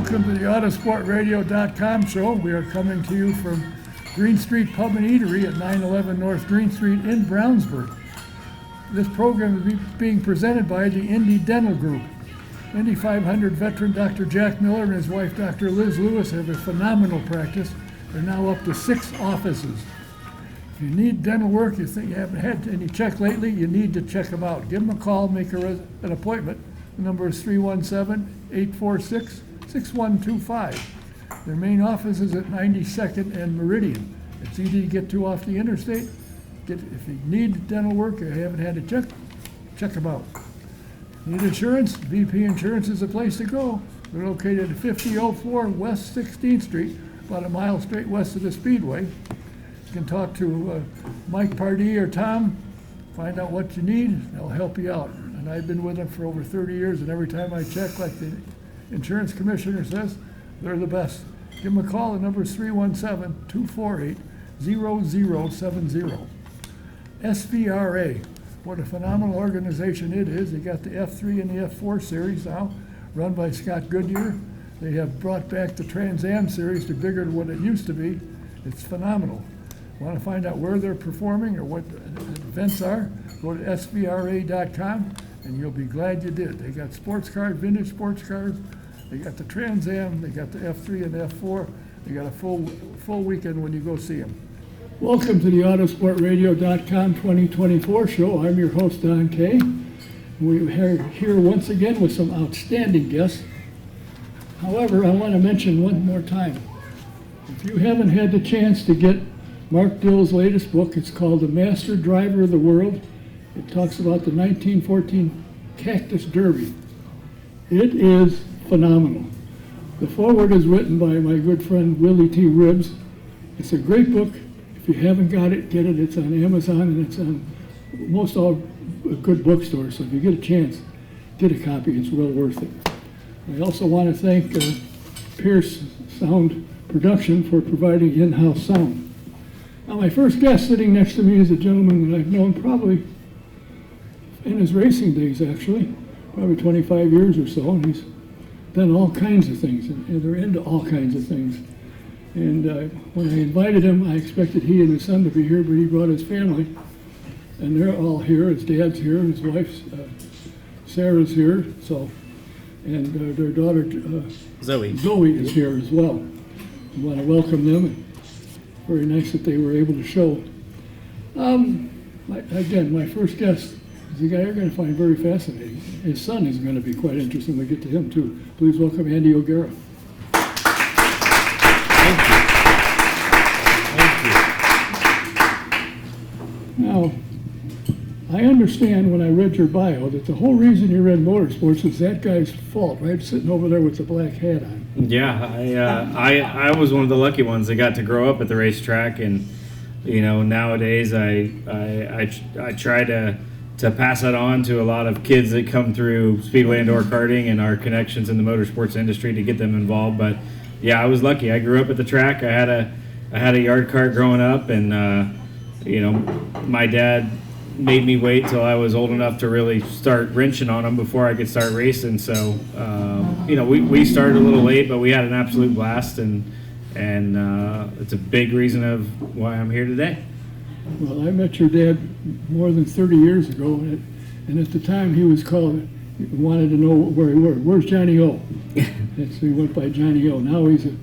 Welcome to the Autosportradio.com show. We are coming to you from Green Street Pub and Eatery at 911 North Green Street in Brownsburg. This program is being presented by the Indy Dental Group. Indy 500 veteran Dr. Jack Miller and his wife Dr. Liz Lewis have a phenomenal practice. They're now up to 6 offices. If you need dental work, you think you haven't had any check lately, you need to check them out. Give them a call, make an appointment. The number is 317-846-6125. Their main office is at 92nd and Meridian. It's easy to get to off the interstate. If you need dental work or haven't had a check them out. Need insurance? VP Insurance is the place to go. They're located at 5004 West 16th Street, about a mile straight west of the Speedway. You can talk to Mike Pardee or Tom, find out what you need, they'll help you out. And I've been with them for over 30 years, and every time I check, like the insurance commissioner says, they're the best. Give them a call. The number is 317-248-0070. SVRA, what a phenomenal organization it is. They got the F3 and the F4 series now, run by Scott Goodyear. They have brought back the Trans Am series to bigger than what it used to be. It's phenomenal. Want to find out where they're performing or what events are? Go to svra.com and you'll be glad you did. They got sports cars, vintage sports cars. They got the Trans Am. They got the F3 and the F4. They got a full weekend when you go see them. Welcome to the Autosportradio.com 2024 show. I'm your host, Don Kay. We're here once again with some outstanding guests. However, I want to mention one more time. If you haven't had the chance to get Mark Dill's latest book, it's called The Master Driver of the World. It talks about the 1914 Cactus Derby. It is phenomenal. The foreword is written by my good friend Willie T. Ribbs. It's a great book. If you haven't got it, get it. It's on Amazon and it's on most all good bookstores. So if you get a chance, get a copy. It's well worth it. I also want to thank Pierce Sound Production for providing in-house sound. Now, my first guest sitting next to me is a gentleman that I've known probably in his racing days, actually, probably 25 years or so, and he's done all kinds of things, and they're into all kinds of things. And when I invited him, I expected he and his son to be here, but he brought his family, and they're all here. His dad's here, and his wife, Sarah's here, so, and their daughter, Zoe is here as well. I want to welcome them, and very nice that they were able to show. Again, my first guest is a guy you're going to find very fascinating. His son is going to be quite interesting. We'll get to him, too. Please welcome Andy O'Gara. Now, I understand when I read your bio that the whole reason you're in motorsports is that guy's fault, right? Sitting over there with the black hat on. Yeah, I was one of the lucky ones that got to grow up at the racetrack, and nowadays I try to pass that on to a lot of kids that come through Speedway indoor karting and our connections in the motorsports industry to get them involved. But yeah, I was lucky. I grew up at the track. I had a yard cart growing up, and my dad made me wait till I was old enough to really start wrenching on them before I could start racing. So we started a little late, but we had an absolute blast, and it's a big reason of why I'm here today. Well, I met your dad more than 30 years ago, and at the time he was called, he wanted to know where he was. Where's Johnny O? And so he went by Johnny O. Now he's a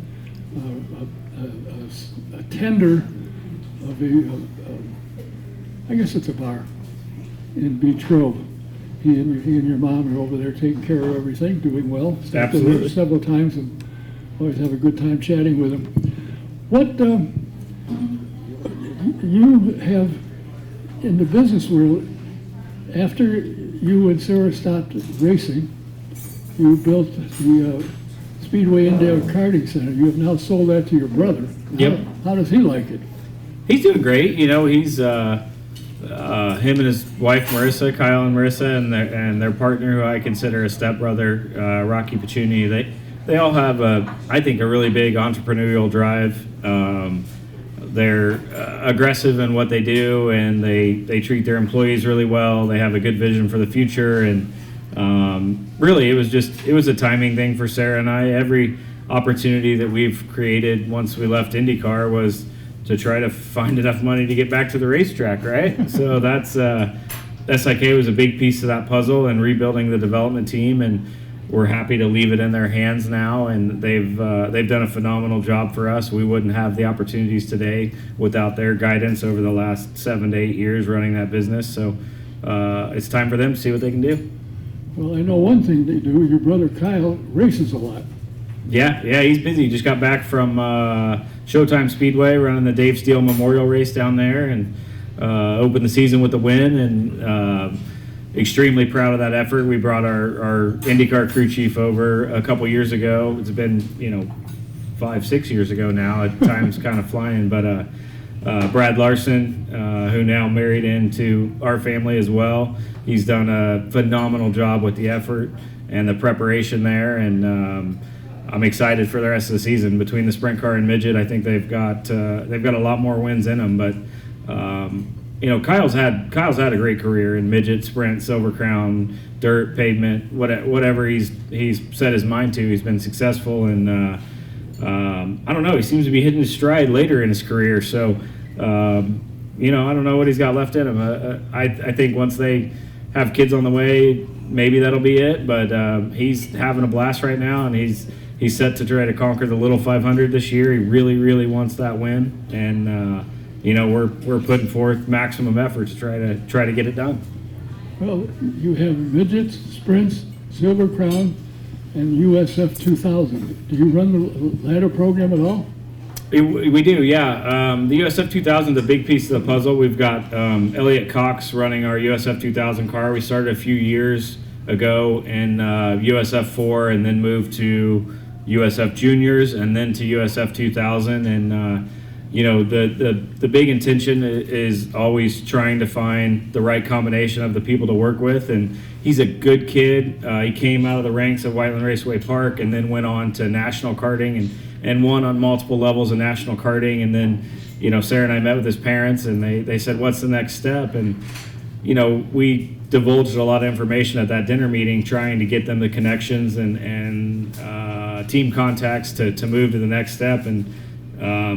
tender of I guess it's a bar in Beach Grove. He and your mom are over there taking care of everything, doing well. Stopped there several times and always have a good time chatting with him. What you have in the business world, after you and Sarah stopped racing, you built the Speedway Indoor Karting Center. You have now sold that to your brother. Yep. How does he like it? He's doing great. He's him and his wife Marissa, Kyle and Marissa, and their partner, who I consider a stepbrother, Rocky Paccioni. They all have I think a really big entrepreneurial drive. They're aggressive in what they do, and they treat their employees really well. They have a good vision for the future, and really it was a timing thing for Sarah and I. opportunity that we've created once we left IndyCar was to try to find enough money to get back to the racetrack, right? So that's SIK was a big piece of that puzzle and rebuilding the development team, and we're happy to leave it in their hands now, and they've done a phenomenal job for us. We wouldn't have the opportunities today without their guidance over the last 7 to 8 years running that business. So it's time for them to see what they can do. Well, I know one thing they do. Your brother Kyle races a lot. Yeah, he's busy. Just got back from Showtime Speedway, running the Dave Steele Memorial Race down there, and opened the season with a win, and extremely proud of that effort. We brought our IndyCar crew chief over a couple years ago. It's been 5-6 years ago now. Time's kind of flying, but Brad Larson, who now married into our family as well, he's done a phenomenal job with the effort and the preparation there, and I'm excited for the rest of the season. Between the sprint car and midget, I think they've got a lot more wins in them. But Kyle's had a great career in midget, sprint, Silver Crown, dirt, pavement, whatever he's set his mind to. He's been successful, and I don't know. He seems to be hitting his stride later in his career. So I don't know what he's got left in him. I think once they have kids on the way, maybe that'll be it. But he's having a blast right now, and he's set to try to conquer the Little 500 this year. He really, really wants that win, and we're putting forth maximum effort to try to get it done. Well, you have midgets, sprints, Silver Crown, and USF 2000. Do you run the ladder program at all? We do, yeah. The USF 2000 is a big piece of the puzzle. We've got Elliot Cox running our USF 2000 car. We started a few years ago in USF 4, and then moved to USF Juniors, and then to USF 2000. And the big intention is always trying to find the right combination of the people to work with. And he's a good kid. He came out of the ranks of Whiteland Raceway Park, and then went on to national karting and won on multiple levels of national karting. And then Sarah and I met with his parents, and they said, what's the next step? And we divulged a lot of information at that dinner meeting, trying to get them the connections and team contacts to move to the next step. And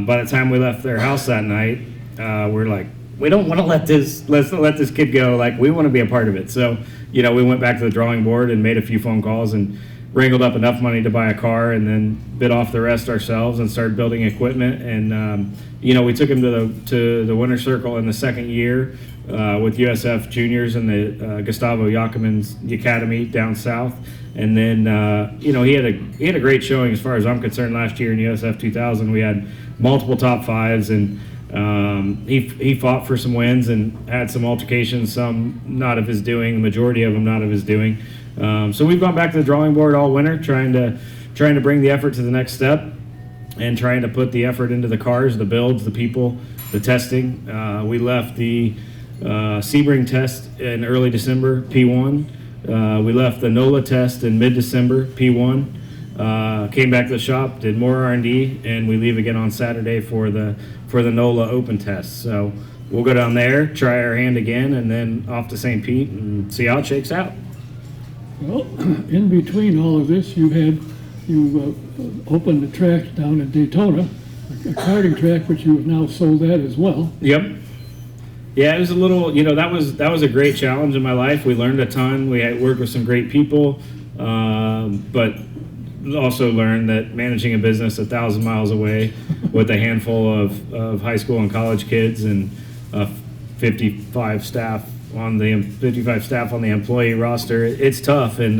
by the time we left their house that night, we're like, we don't want to let this kid go. Like, we want to be a part of it. So we went back to the drawing board and made a few phone calls and wrangled up enough money to buy a car, and then bid off the rest ourselves and started building equipment. And we took him to the winter circle in the second year with USF Juniors and the Gustavo Jacomann's Academy down south. And then he had a great showing as far as I'm concerned last year in USF 2000. We had multiple top fives, and he fought for some wins and had some altercations, some not of his doing, the majority of them not of his doing. So we've gone back to the drawing board all winter, trying to bring the effort to the next step, and trying to put the effort into the cars, the builds, the people, the testing. We left the Sebring test in early December, P1. We left the NOLA test in mid-December, P1. Came back to the shop, did more R&D, and we leave again on Saturday for the NOLA open test. So we'll go down there, try our hand again, and then off to St. Pete and see how it shakes out. Well, in between all of this, you opened the track down in Daytona, a karting track, which you have now sold that as well. Yep. Yeah, it was a little, that was a great challenge in my life. We learned a ton. We had worked with some great people, but also learned that managing a business 1,000 miles away with a handful of high school and college kids and 55 staff on the employee roster, it's tough. And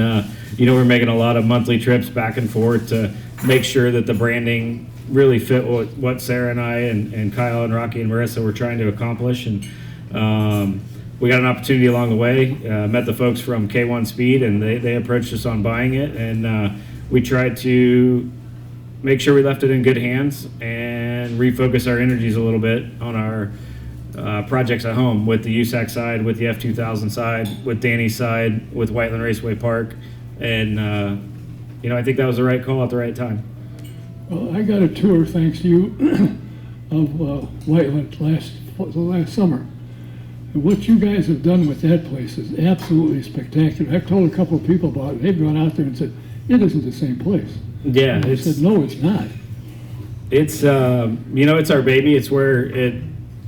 we're making a lot of monthly trips back and forth to make sure that the branding really fit what Sarah and I and Kyle and Rocky and Marissa were trying to accomplish. And we got an opportunity along the way, met the folks from K1 Speed, and they approached us on buying it, and we tried to make sure we left it in good hands and refocus our energies a little bit on our projects at home, with the USAC side, with the F2000 side, with Danny's side, with Whiteland Raceway Park. And I think that was the right call at the right time. Well, I got a tour, thanks to you, of Whiteland last summer. And what you guys have done with that place is absolutely spectacular. I've told a couple of people about it. They've gone out there and said, it isn't the same place. Yeah, And I said, no, it's not. it's it's our baby. It's where it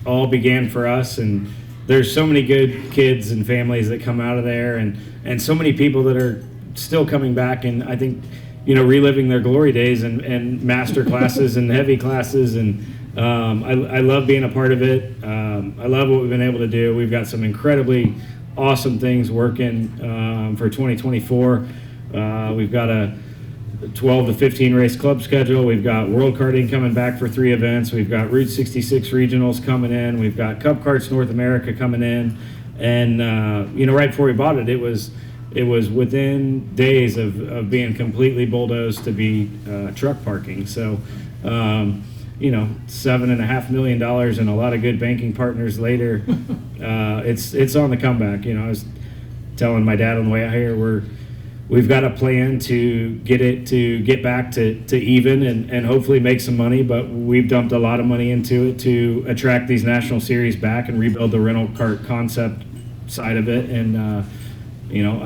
all began for us, and there's so many good kids and families that come out of there, and so many people that are still coming back, and I think reliving their glory days and master classes and heavy classes, and I love being a part of it. I love what we've been able to do. We've got some incredibly awesome things working for 2024. We've got a 12 to 15 race club schedule. We've got World Karting coming back for 3 events. We've got Route 66 regionals coming in. We've got Cup Karts North America coming in. And right before we bought it, it was within days of being completely bulldozed to be truck parking. So $7.5 million and a lot of good banking partners later, it's on the comeback. I was telling my dad on the way out here, we've got a plan to get back to even and hopefully make some money, but we've dumped a lot of money into it to attract these national series back and rebuild the rental cart concept side of it. And I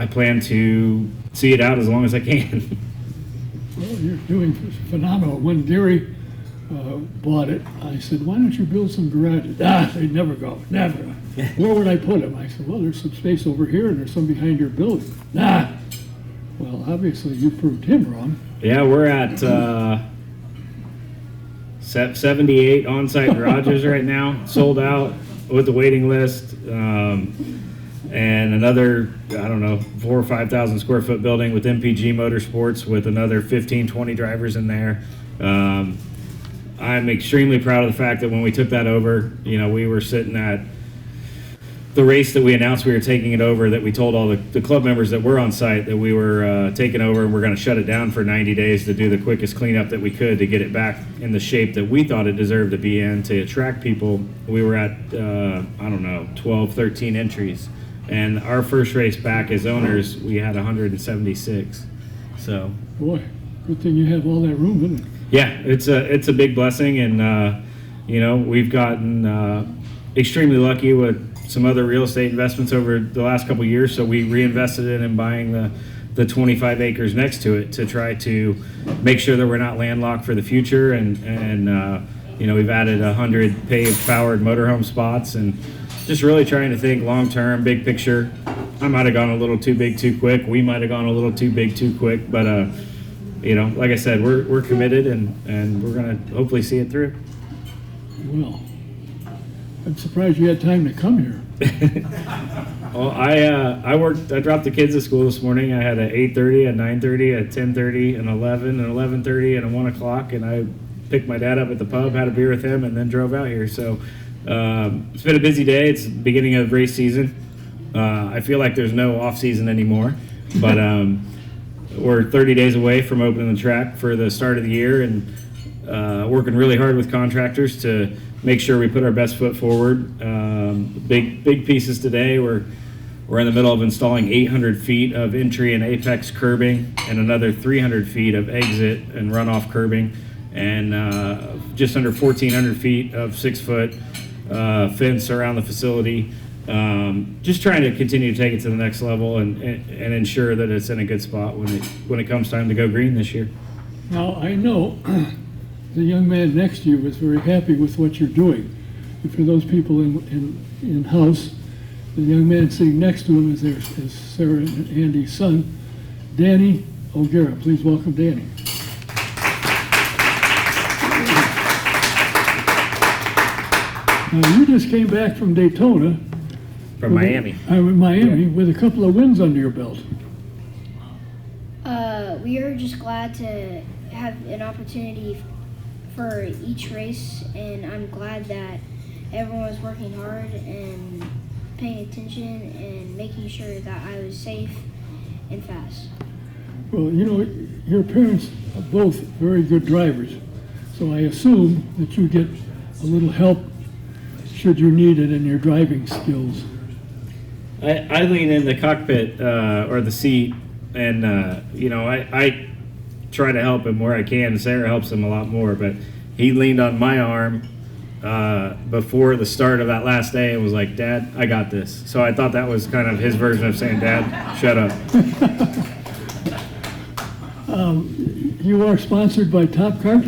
plan to see it out as long as I can. Well, you're doing phenomenal. When Gary bought it, I said, why don't you build some garages? They'd never go, never. Where would I put them? I said, well, there's some space over here and there's some behind your building. Well, obviously you proved him wrong. Yeah, we're at 78 on-site garages right now, sold out with the waiting list, and another, 4,000 or 5,000 square foot building with MPG Motorsports with another 15, 20 drivers in there. I'm extremely proud of the fact that when we took that over, we were sitting at the race that we announced we were taking it over, that we told all the club members that were on site that we were taking over and we're going to shut it down for 90 days to do the quickest cleanup that we could to get it back in the shape that we thought it deserved to be in to attract people. We were at, 12, 13 entries. And our first race back as owners, we had 176. So, boy, good thing you have all that room, isn't it? Yeah, it's a big blessing, and we've gotten extremely lucky with some other real estate investments over the last couple of years. So we reinvested in buying the 25 acres next to it to try to make sure that we're not landlocked for the future, and we've added 100 paved powered motorhome spots, and just really trying to think long term, big picture. I might have gone a little too big too quick. We might have gone a little too big too quick, but like I said, we're committed, and we're gonna hopefully see it through. Well, I'm surprised you had time to come here. Well, I dropped the kids at school this morning. I had a 8:30, a 9:30, a 10:30, an 11, an 11:30, and a 1 o'clock, and I picked my dad up at the pub, had a beer with him, and then drove out here. So it's been a busy day. It's the beginning of race season. I feel like there's no off season anymore, but we're 30 days away from opening the track for the start of the year, and working really hard with contractors to make sure we put our best foot forward. Big pieces today. We're in the middle of installing 800 feet of entry and apex curbing and another 300 feet of exit and runoff curbing, and just under 1,400 feet of 6-foot fence around the facility. Just trying to continue to take it to the next level and ensure that it's in a good spot when it comes time to go green this year. Now, I know the young man next to you was very happy with what you're doing. And for those people in house, the young man sitting next to him is Sarah and Andy's son, Danny O'Gara. Please welcome Danny. Now, you just came back from Daytona. From Miami. Miami, with a couple of wins under your belt. We are just glad to have an opportunity for each race, and I'm glad that everyone was working hard and paying attention and making sure that I was safe and fast. Well, your parents are both very good drivers, so I assume that you get a little help should you need it in your driving skills. I lean in the cockpit or the seat, and I try to help him where I can. Sarah helps him a lot more, but he leaned on my arm before the start of that last day and was like, "Dad, I got this." So I thought that was kind of his version of saying, "Dad, shut up." You are sponsored by Top Cart?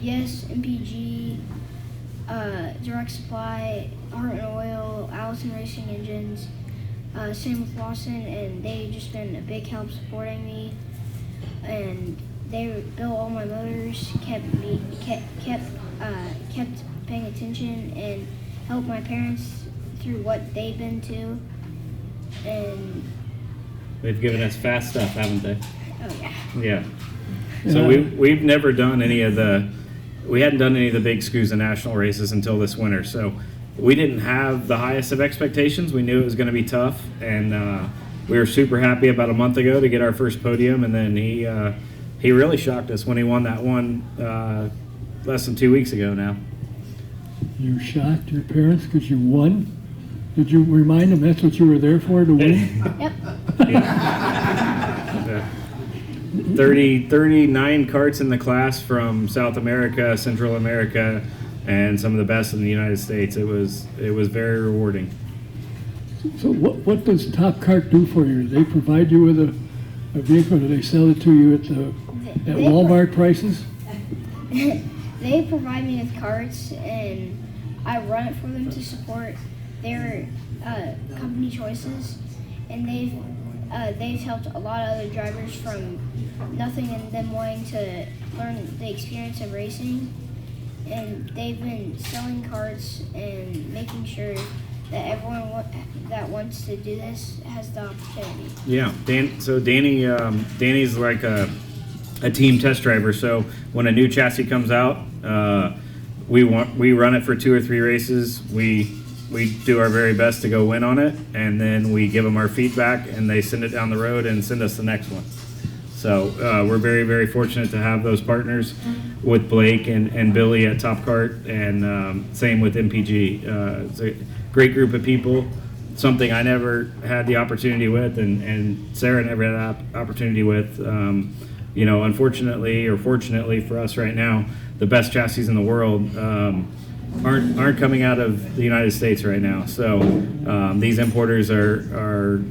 Yes, MPG, Direct Supply, Heart and Oil, Allison Racing Engines, same with Lawson, and they've just been a big help supporting me. And they built all my motors, kept paying attention, and helped my parents through what they've been to. And They've given us fast stuff, haven't they? oh yeah. Yeah. So we've never done we hadn't done any of the big SCUSA national races until this winter. So we didn't have the highest of expectations. We knew it was going to be tough, and we were super happy about a month ago to get our first podium. And then he really shocked us when he won that one less than 2 weeks ago now. You shocked your parents because you won? Did you remind them that's what you were there for, to win? Yep. 39 carts in the class from South America, Central America, and some of the best in the United States. It was very rewarding. So what does Top Cart do for you? Do they provide you with a vehicle? Do they sell it to you at Walmart prices? They provide me with carts, and I run it for them to support their company choices, and they've helped a lot of other drivers from nothing and them wanting to learn the experience of racing. And they've been selling carts and making sure that everyone that wants to do this has the opportunity. Yeah, Danny's like a team test driver. So when a new chassis comes out, we run it for 2 or 3 races. We do our very best to go win on it, and then we give them our feedback, and they send it down the road and send us the next one. So we're very, very fortunate to have those partners with Blake and Billy at Top Cart, and same with MPG. It's a great group of people, something I never had the opportunity with, and Sarah never had the opportunity with. Unfortunately or fortunately for us right now, the best chassis in the world aren't coming out of the United States right now. So these importers are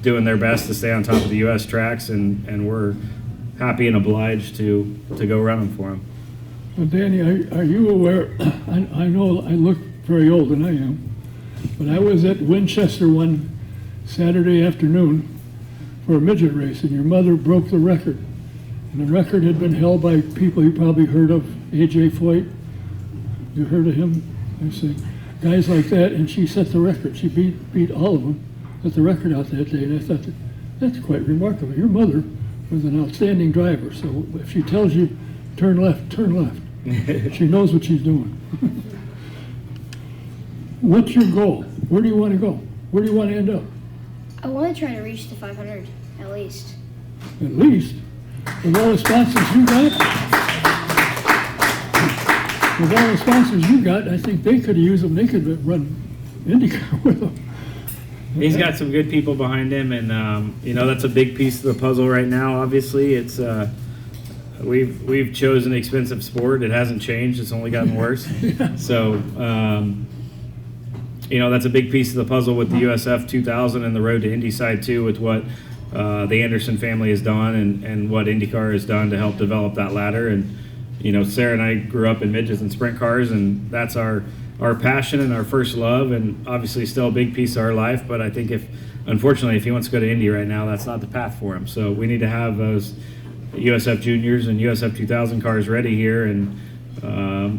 doing their best to stay on top of the U.S. tracks, and we're happy and obliged to go run them for them. Well, Danny, are you aware? I know I look very old, and I am, but I was at Winchester one Saturday afternoon for a midget race, and your mother broke the record. And the record had been held by people you probably heard of, A.J. Foyt. You heard of him? I say, guys like that, and she set the record. She beat all of them, set the record out that day, and I thought, that's quite remarkable. Your mother was an outstanding driver, so if she tells you, turn left, turn left. She knows what she's doing. What's your goal? Where do you want to go? Where do you want to end up? I want to try to reach the 500, at least. At least? With all the sponsors you got? With all the sponsors you got, I think they could use them. They could run IndyCar with them. He's got some good people behind him, and that's a big piece of the puzzle right now. Obviously, it's we've chosen an expensive sport. It hasn't changed. It's only gotten worse. So that's a big piece of the puzzle with the USF 2000 and the road to Indy side too, with what the Anderson family has done and what IndyCar has done to help develop that ladder. And Sarah and I grew up in midgets and sprint cars, and that's our passion and our first love, and obviously still a big piece of our life. But I think unfortunately, if he wants to go to Indy right now, that's not the path for him. So we need to have those USF Juniors and USF 2000 cars ready here, and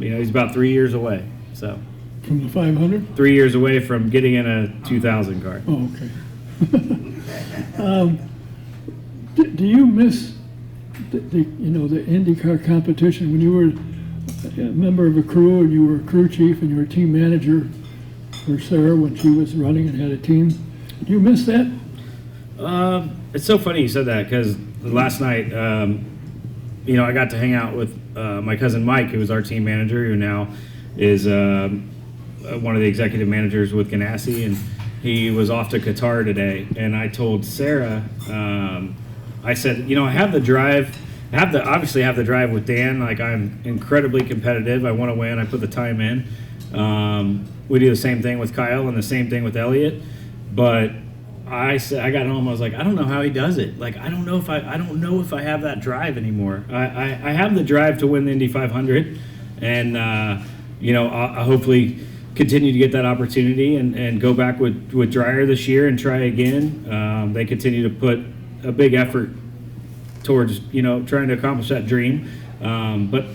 he's about 3 years away. So from the 500? 3 years away from getting in a 2000 car. Oh, okay. Do you miss the IndyCar competition when you were a member of a crew and you were a crew chief and you were a team manager for Sarah when she was running and had a team? Do you miss that? It's so funny you said that, because last night, I got to hang out with my cousin Mike, who was our team manager, who now is one of the executive managers with Ganassi, and he was off to Qatar today. And I told Sarah, I said, I have the drive. Obviously have the drive with Dan. Like, I'm incredibly competitive. I want to win. I put the time in. We do the same thing with Kyle and the same thing with Elliott. But I said, I got home, I was like, I don't know how he does it. Like, I don't know if I have that drive anymore. I have the drive to win the Indy 500, and you know, I hopefully continue to get that opportunity and go back with Dreyer this year and try again. They continue to put a big effort towards, you know, trying to accomplish that dream. But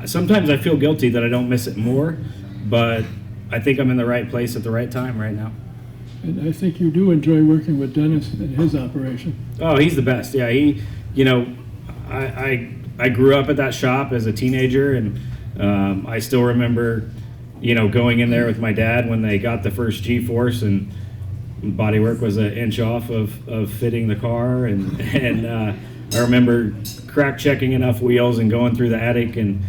sometimes I feel guilty that I don't miss it more, but I think I'm in the right place at the right time right now. And I think you do enjoy working with Dennis and his operation. Oh, he's the best. Yeah, he, you know, I grew up at that shop as a teenager, and I still remember, you know, going in there with my dad when they got the first G-force, and bodywork was an inch off of fitting the car, and I remember crack checking enough wheels and going through the attic, and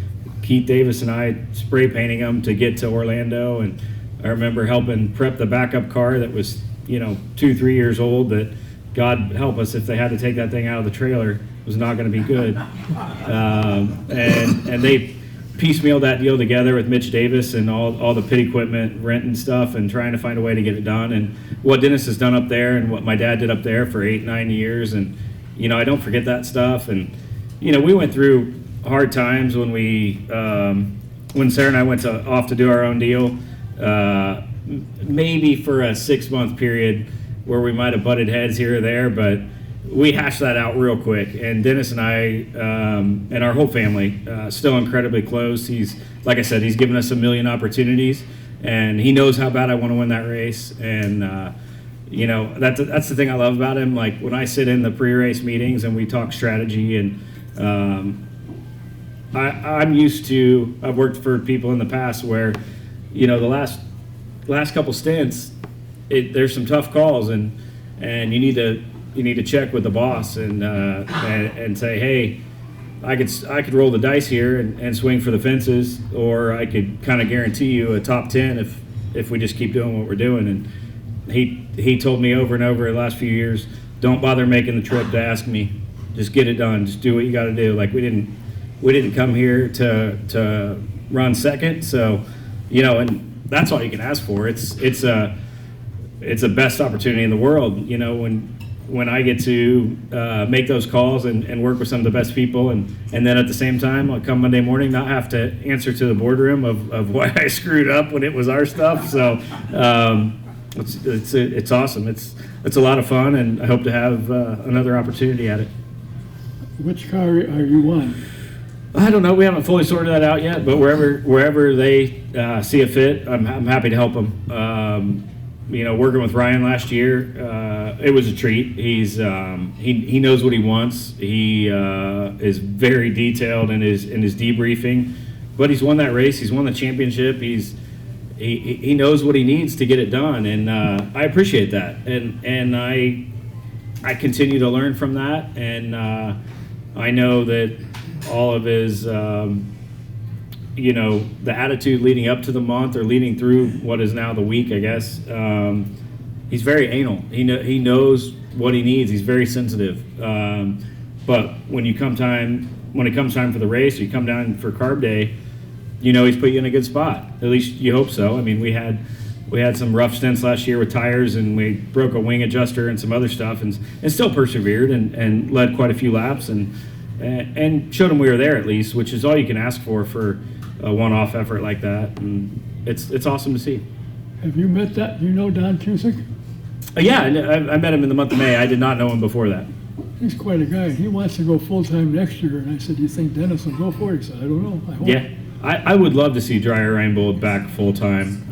Keith Davis and I spray painting them to get to Orlando, and I remember helping prep the backup car that was, you know, 2-3 years old, that God help us if they had to take that thing out of the trailer, it was not going to be good. And they piecemealed that deal together with Mitch Davis and all the pit equipment, renting stuff, and trying to find a way to get it done. And what Dennis has done up there and what my dad did up there for 8-9 years, and, you know, I don't forget that stuff. And, you know, we went through hard times when when Sarah and I went off to do our own deal, maybe for a 6-month period where we might have butted heads here or there, but we hashed that out real quick. And Dennis and I and our whole family still incredibly close. He's, like I said, he's given us a million opportunities, and he knows how bad I want to win that race. And you know, that's the thing I love about him. Like, when I sit in the pre-race meetings and we talk strategy, and I'm used to, I've worked for people in the past where, you know, the last couple stints, there's some tough calls, and you need to check with the boss and say, hey, I could roll the dice here and swing for the fences, or I could kind of guarantee you a top 10 if we just keep doing what we're doing. And he told me over and over the last few years, don't bother making the trip to ask me, just get it done, just do what you got to do. Like, we didn't come here to run second, so, you know, and that's all you can ask for. It's the best opportunity in the world, you know, when I get to make those calls and work with some of the best people, and then at the same time, I'll come Monday morning, not have to answer to the boardroom of why I screwed up when it was our stuff. So it's awesome. It's a lot of fun, and I hope to have another opportunity at it. Which car are you on? I don't know. We haven't fully sorted that out yet, but wherever they see a fit, I'm happy to help them. You know, working with Ryan last year, it was a treat. He knows what he wants. He is very detailed in his debriefing, but he's won that race. He's won the championship. He knows what he needs to get it done, and I appreciate that. And I continue to learn from that, and I know that all of his, you know, the attitude leading up to the month or leading through what is now the week, I guess, he's very anal. He knows what he needs. He's very sensitive. But when it comes time for the race, or you come down for carb day, you know he's put you in a good spot. At least you hope so. I mean, we had some rough stints last year with tires, and we broke a wing adjuster and some other stuff, and still persevered and led quite a few laps, and showed them we were there at least, which is all you can ask for a one-off effort like that. And it's awesome to see. Have you met you know Don Cusick? Yeah, I met him in the month of May. I did not know him before that. He's quite a guy. He wants to go full-time next year, and I said, you think Dennis will go for it? He said, I don't know. I hope. Yeah, I would love to see Dreyer Reinbold back full-time.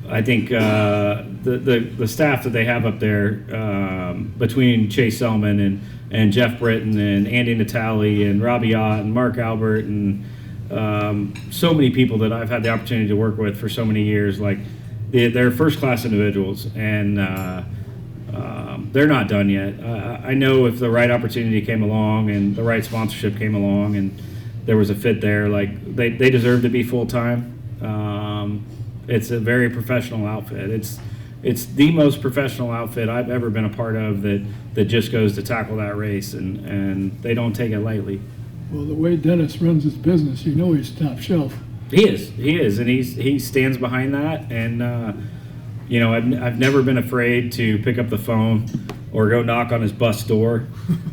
I think the staff that they have up there, between Chase Selman and Jeff Britton and Andy Natale and Robbie Ott and Mark Albert and so many people that I've had the opportunity to work with for so many years, like they're first-class individuals, and they're not done yet. I know if the right opportunity came along and the right sponsorship came along and there was a fit there, like they deserve to be full-time. It's a very professional outfit. It's the most professional outfit I've ever been a part of that just goes to tackle that race, and they don't take it lightly. Well, the way Dennis runs his business, you know he's top shelf. He is, and he stands behind that, and I've never been afraid to pick up the phone or go knock on his bus door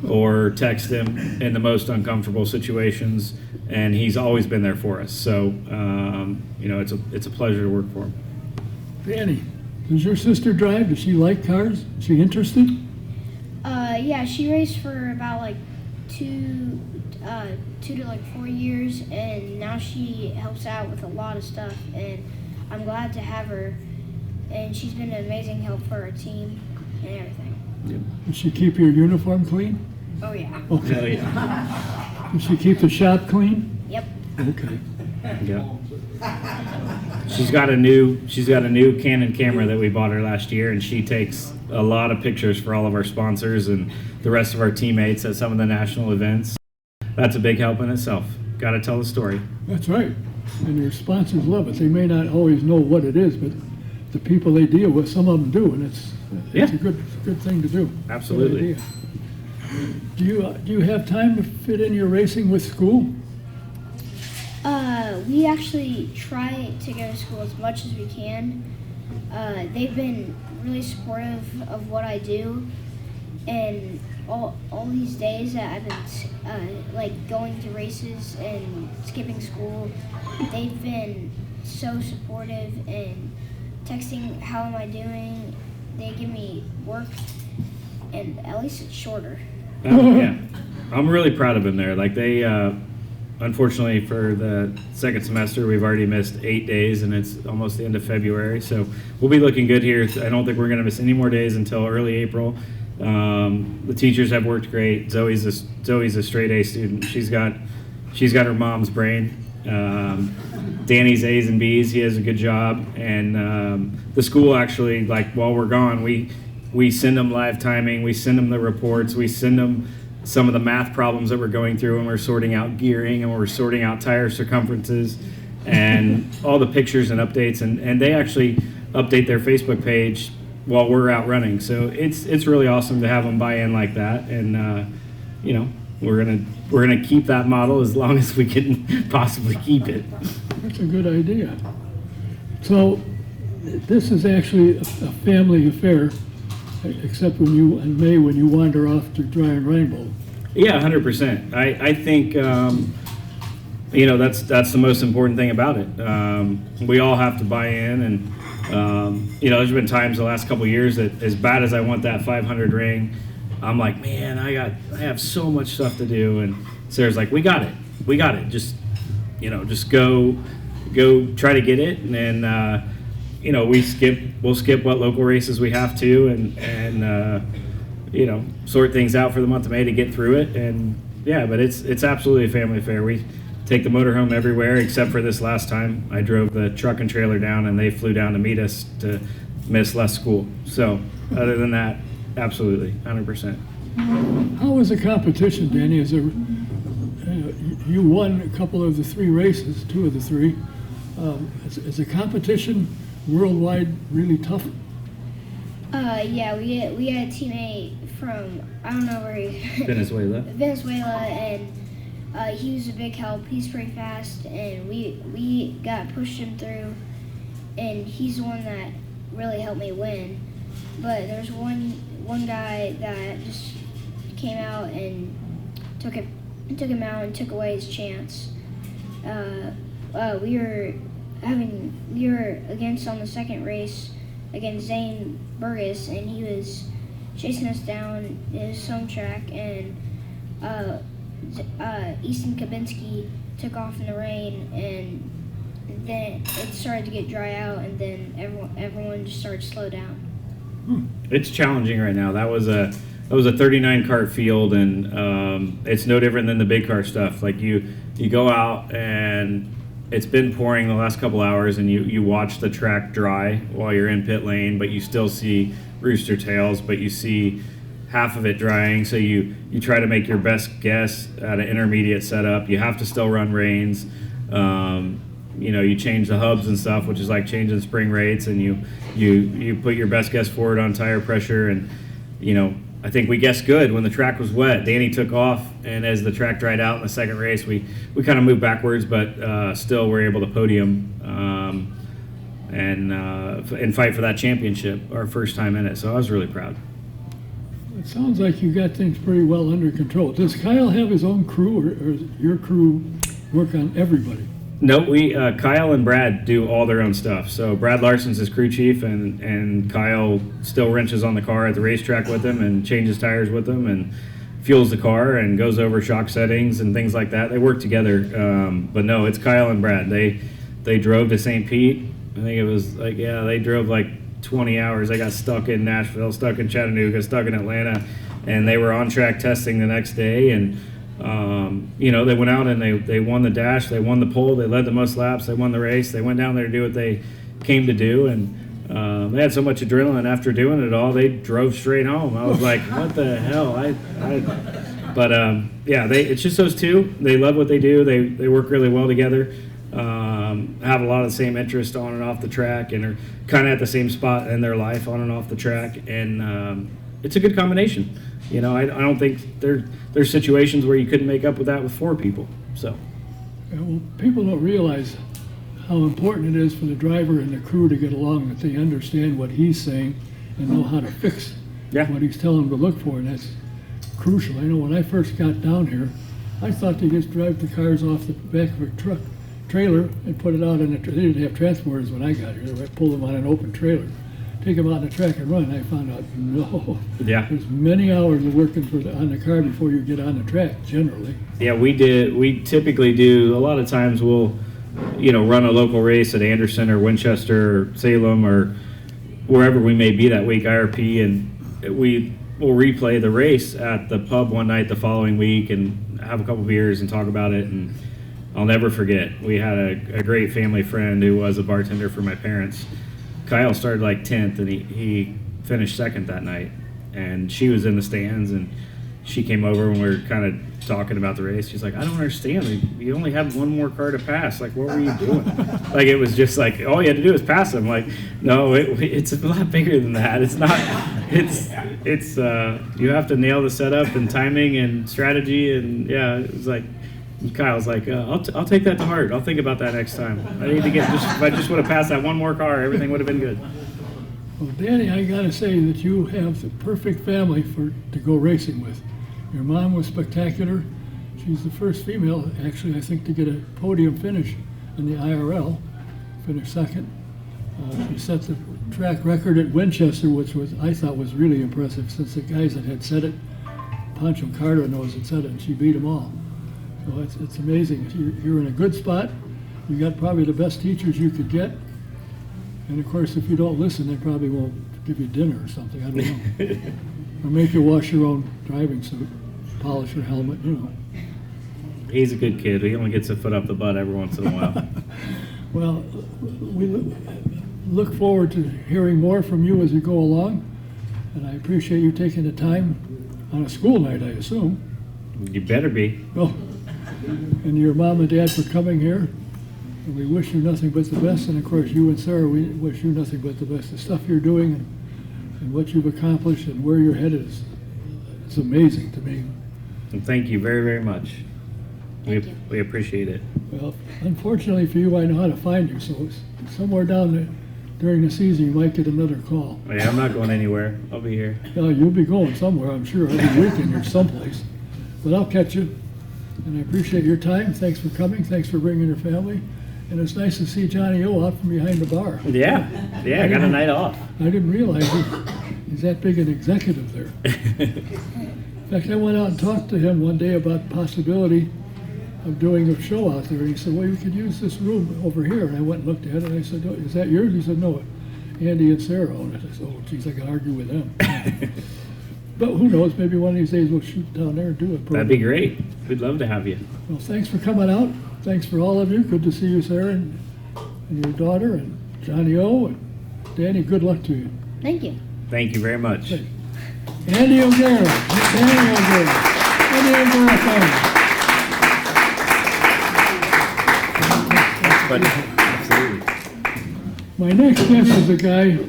or text him in the most uncomfortable situations, and he's always been there for us. So, it's a pleasure to work for him. Danny, does your sister drive? Does she like cars? Is she interested? Yeah, she raced for about like 2 to like 4 years, and now she helps out with a lot of stuff, and I'm glad to have her, and she's been an amazing help for our team and everything. Does she keep your uniform clean? Oh yeah. Okay. Hell yeah. Does she keep the shop clean? Yep. Okay. Yeah. She's got a new Canon camera that we bought her last year, and she takes a lot of pictures for all of our sponsors and the rest of our teammates at some of the national events. That's a big help in itself. Got to tell the story. That's right. And your sponsors love it. They may not always know what it is, but the people they deal with, some of them do, and it's Yeah. a good thing to do. Absolutely. Good idea. Do you have time to fit in your racing with school? We actually try to go to school as much as we can. They've been really supportive of what I do, and all these days that I've been like going to races and skipping school, they've been so supportive and texting, how am I doing? They give me work, and at least it's shorter. Yeah. I'm really proud of them there. Like they, unfortunately for the second semester, we've already missed 8 days, and it's almost the end of February. So we'll be looking good here. I don't think we're going to miss any more days until early April. The teachers have worked great. Zoe's a straight A student. She's got her mom's brain. Danny's A's and B's. He has a good job, and the school actually, like while we're gone, we send them live timing. We send them the reports. We send them some of the math problems that we're going through, and we're sorting out gearing, and we're sorting out tire circumferences, and all the pictures and updates, and they actually update their Facebook page while we're out running. So it's really awesome to have them buy in like that, and we're gonna keep that model as long as we can possibly keep it. That's a good idea. So this is actually a family affair, except when you wander off to Dreyer Reinbold. Yeah, 100%. I think that's the most important thing about it. We all have to buy in, and there's been times the last couple of years that, as bad as I want that 500 ring, I'm like, man, I have so much stuff to do, and Sarah's like, we got it. Just go try to get it, and then we'll skip what local races we have to, and sort things out for the month of May to get through it. And yeah, but it's absolutely a family affair. We take the motorhome everywhere except for this last time. I drove the truck and trailer down, and they flew down to meet us to miss less school. So other than that, absolutely 100%. How was the competition, Danny? You won a couple of the 3 races, 2 of the 3. Is the competition worldwide really tough? Yeah, we had a teammate from, I don't know where he Venezuela, and he was a big help. He's pretty fast, and we got pushed him through, and he's the one that really helped me win. But there's one guy that just came out and took him out and took away his chance. We were against on the second race against Zane Burgess, and he was chasing us down in his home track, and Easton Kabinski took off in the rain, and then it started to get dry out, and then everyone just started to slow down. It's challenging right now. That was a 39 car field, and it's no different than the big car stuff. Like you go out, and it's been pouring the last couple hours, and you watch the track dry while you're in pit lane, but you still see rooster tails, but you see half of it drying. So you try to make your best guess at an intermediate setup. You have to still run reins. You change the hubs and stuff, which is like changing spring rates, and you put your best guess forward on tire pressure. And I think we guessed good when the track was wet. Danny took off, and as the track dried out in the second race, we kind of moved backwards, but still were able to podium. and fight for that championship, our first time in it. So I was really proud. It sounds like you got things pretty well under control. Does Kyle have his own crew, or does your crew work on everybody? No, we Kyle and Brad do all their own stuff. So Brad Larson's his crew chief, and Kyle still wrenches on the car at the racetrack with him and changes tires with him and fuels the car and goes over shock settings and things like that. They work together. But no, it's Kyle and Brad. They drove to St. Pete. I think it was like, yeah, they drove like 20 hours. They got stuck in Nashville, stuck in Chattanooga, stuck in Atlanta, and they were on track testing the next day. And they went out and they won the dash, they won the pole, they led the most laps, they won the race. They went down there to do what they came to do, and they had so much adrenaline after doing it all. They drove straight home. I was like, what the hell? It's just those two. They love what they do. They work really well together. Have a lot of the same interest on and off the track, and are kind of at the same spot in their life on and off the track, and it's a good combination. I don't think there's situations where you couldn't make up with that with 4 people. So, Well, people don't realize how important it is for the driver and the crew to get along, that they understand what he's saying and know how to fix what he's telling them to look for, and that's crucial. I know when I first got down here, I thought they just drive the cars off the back of a trailer and put it out on they didn't have transporters when I got here. They pulled them on an open trailer, take them out on the track and run. I found out, no. Yeah. There's many hours of working on the car before you get on the track, generally. Yeah, we typically do, a lot of times we'll, run a local race at Anderson or Winchester or Salem or wherever we may be that week, IRP, and we will replay the race at the pub one night the following week and have a couple beers and talk about it. And I'll never forget, we had a great family friend who was a bartender for my parents. Kyle started like 10th, and he finished 2nd that night. And she was in the stands, and she came over and we were kind of talking about the race. She's like, I don't understand. You only have one more car to pass. Like, what were you doing? Like, it was just like, all you had to do was pass him. Like, no, it's a lot bigger than that. It's not. It's you have to nail the setup and timing and strategy. And yeah, it was like, Kyle's like, I'll take that to heart. I'll think about that next time. I need to if I just would have passed that one more car, everything would have been good. Well, Danny, I gotta say that you have the perfect family to go racing with. Your mom was spectacular. She's the first female, actually, I think, to get a podium finish in the IRL. Finished 2nd. She set the track record at Winchester, which I thought was really impressive, since the guys that had set it, Pancho Cardonos had set it, and she beat them all. So it's amazing. You're in a good spot. You got probably the best teachers you could get. And of course, if you don't listen, they probably won't give you dinner or something. I don't know. Or make you wash your own driving suit, polish your helmet, He's a good kid. He only gets a foot up the butt every once in a while. Well, we look forward to hearing more from you as we go along. And I appreciate you taking the time on a school night, I assume. You better be. Oh, and your mom and dad for coming here. And we wish you nothing but the best. And of course, you and Sarah, we wish you nothing but the best. The stuff you're doing and what you've accomplished and where you're headed is amazing to me. And thank you very, very much. Thank you. We appreciate it. Well, unfortunately for you, I know how to find you. So somewhere down there during the season, you might get another call. Yeah, I'm not going anywhere. I'll be here. You'll be going somewhere, I'm sure. Every weekend you're someplace. But I'll catch you. And I appreciate your time. Thanks for coming. Thanks for bringing your family. And it's nice to see Johnny O out from behind the bar. Yeah, I got a night off. I didn't realize he's that big an executive there. In fact, I went out and talked to him one day about the possibility of doing a show out there. And he said, well, you could use this room over here. And I went and looked at it, and I said, oh, is that yours? He said, no, Andy and Sarah own it. I said, oh, geez, I can argue with them. But who knows, maybe one of these days we'll shoot down there and do it. That'd be great. We'd love to have you. Well, thanks for coming out. Thanks for all of you. Good to see you, Sarah, and your daughter, and Johnny O, and Danny. Good luck to you. Thank you. Thank you very much. Andy O'Gara. Danny O'Gara. Andy O'Gara family. But absolutely. My next guest is a guy,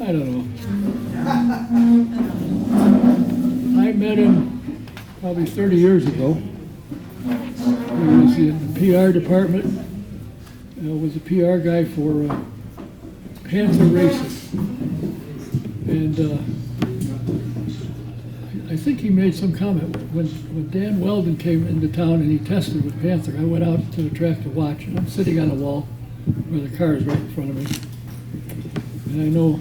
I don't know. I met him probably 30 years ago. He was in the PR department was a PR guy for Panther Racing. And I think he made some comment. When Dan Weldon came into town and he tested with Panther, I went out to the track to watch, and I'm sitting on a wall where the car is right in front of me. And I know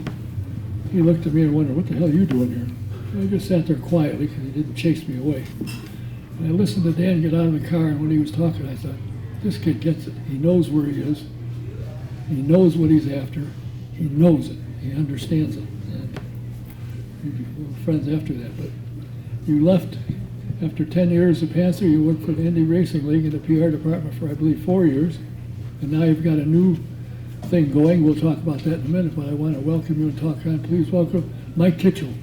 he looked at me and wondered, what the hell are you doing here? And I just sat there quietly because he didn't chase me away. And I listened to Dan get out of the car, and when he was talking, I thought, this kid gets it. He knows where he is. He knows what he's after. He knows it. He understands it. And we were friends after that. But you left after 10 years of Panther. You worked for the Indy Racing League in the PR department for, I believe, 4 years. And now you've got a new thing going. We'll talk about that in a minute, but I want to welcome you and talk on. Please welcome Mike Kitchell.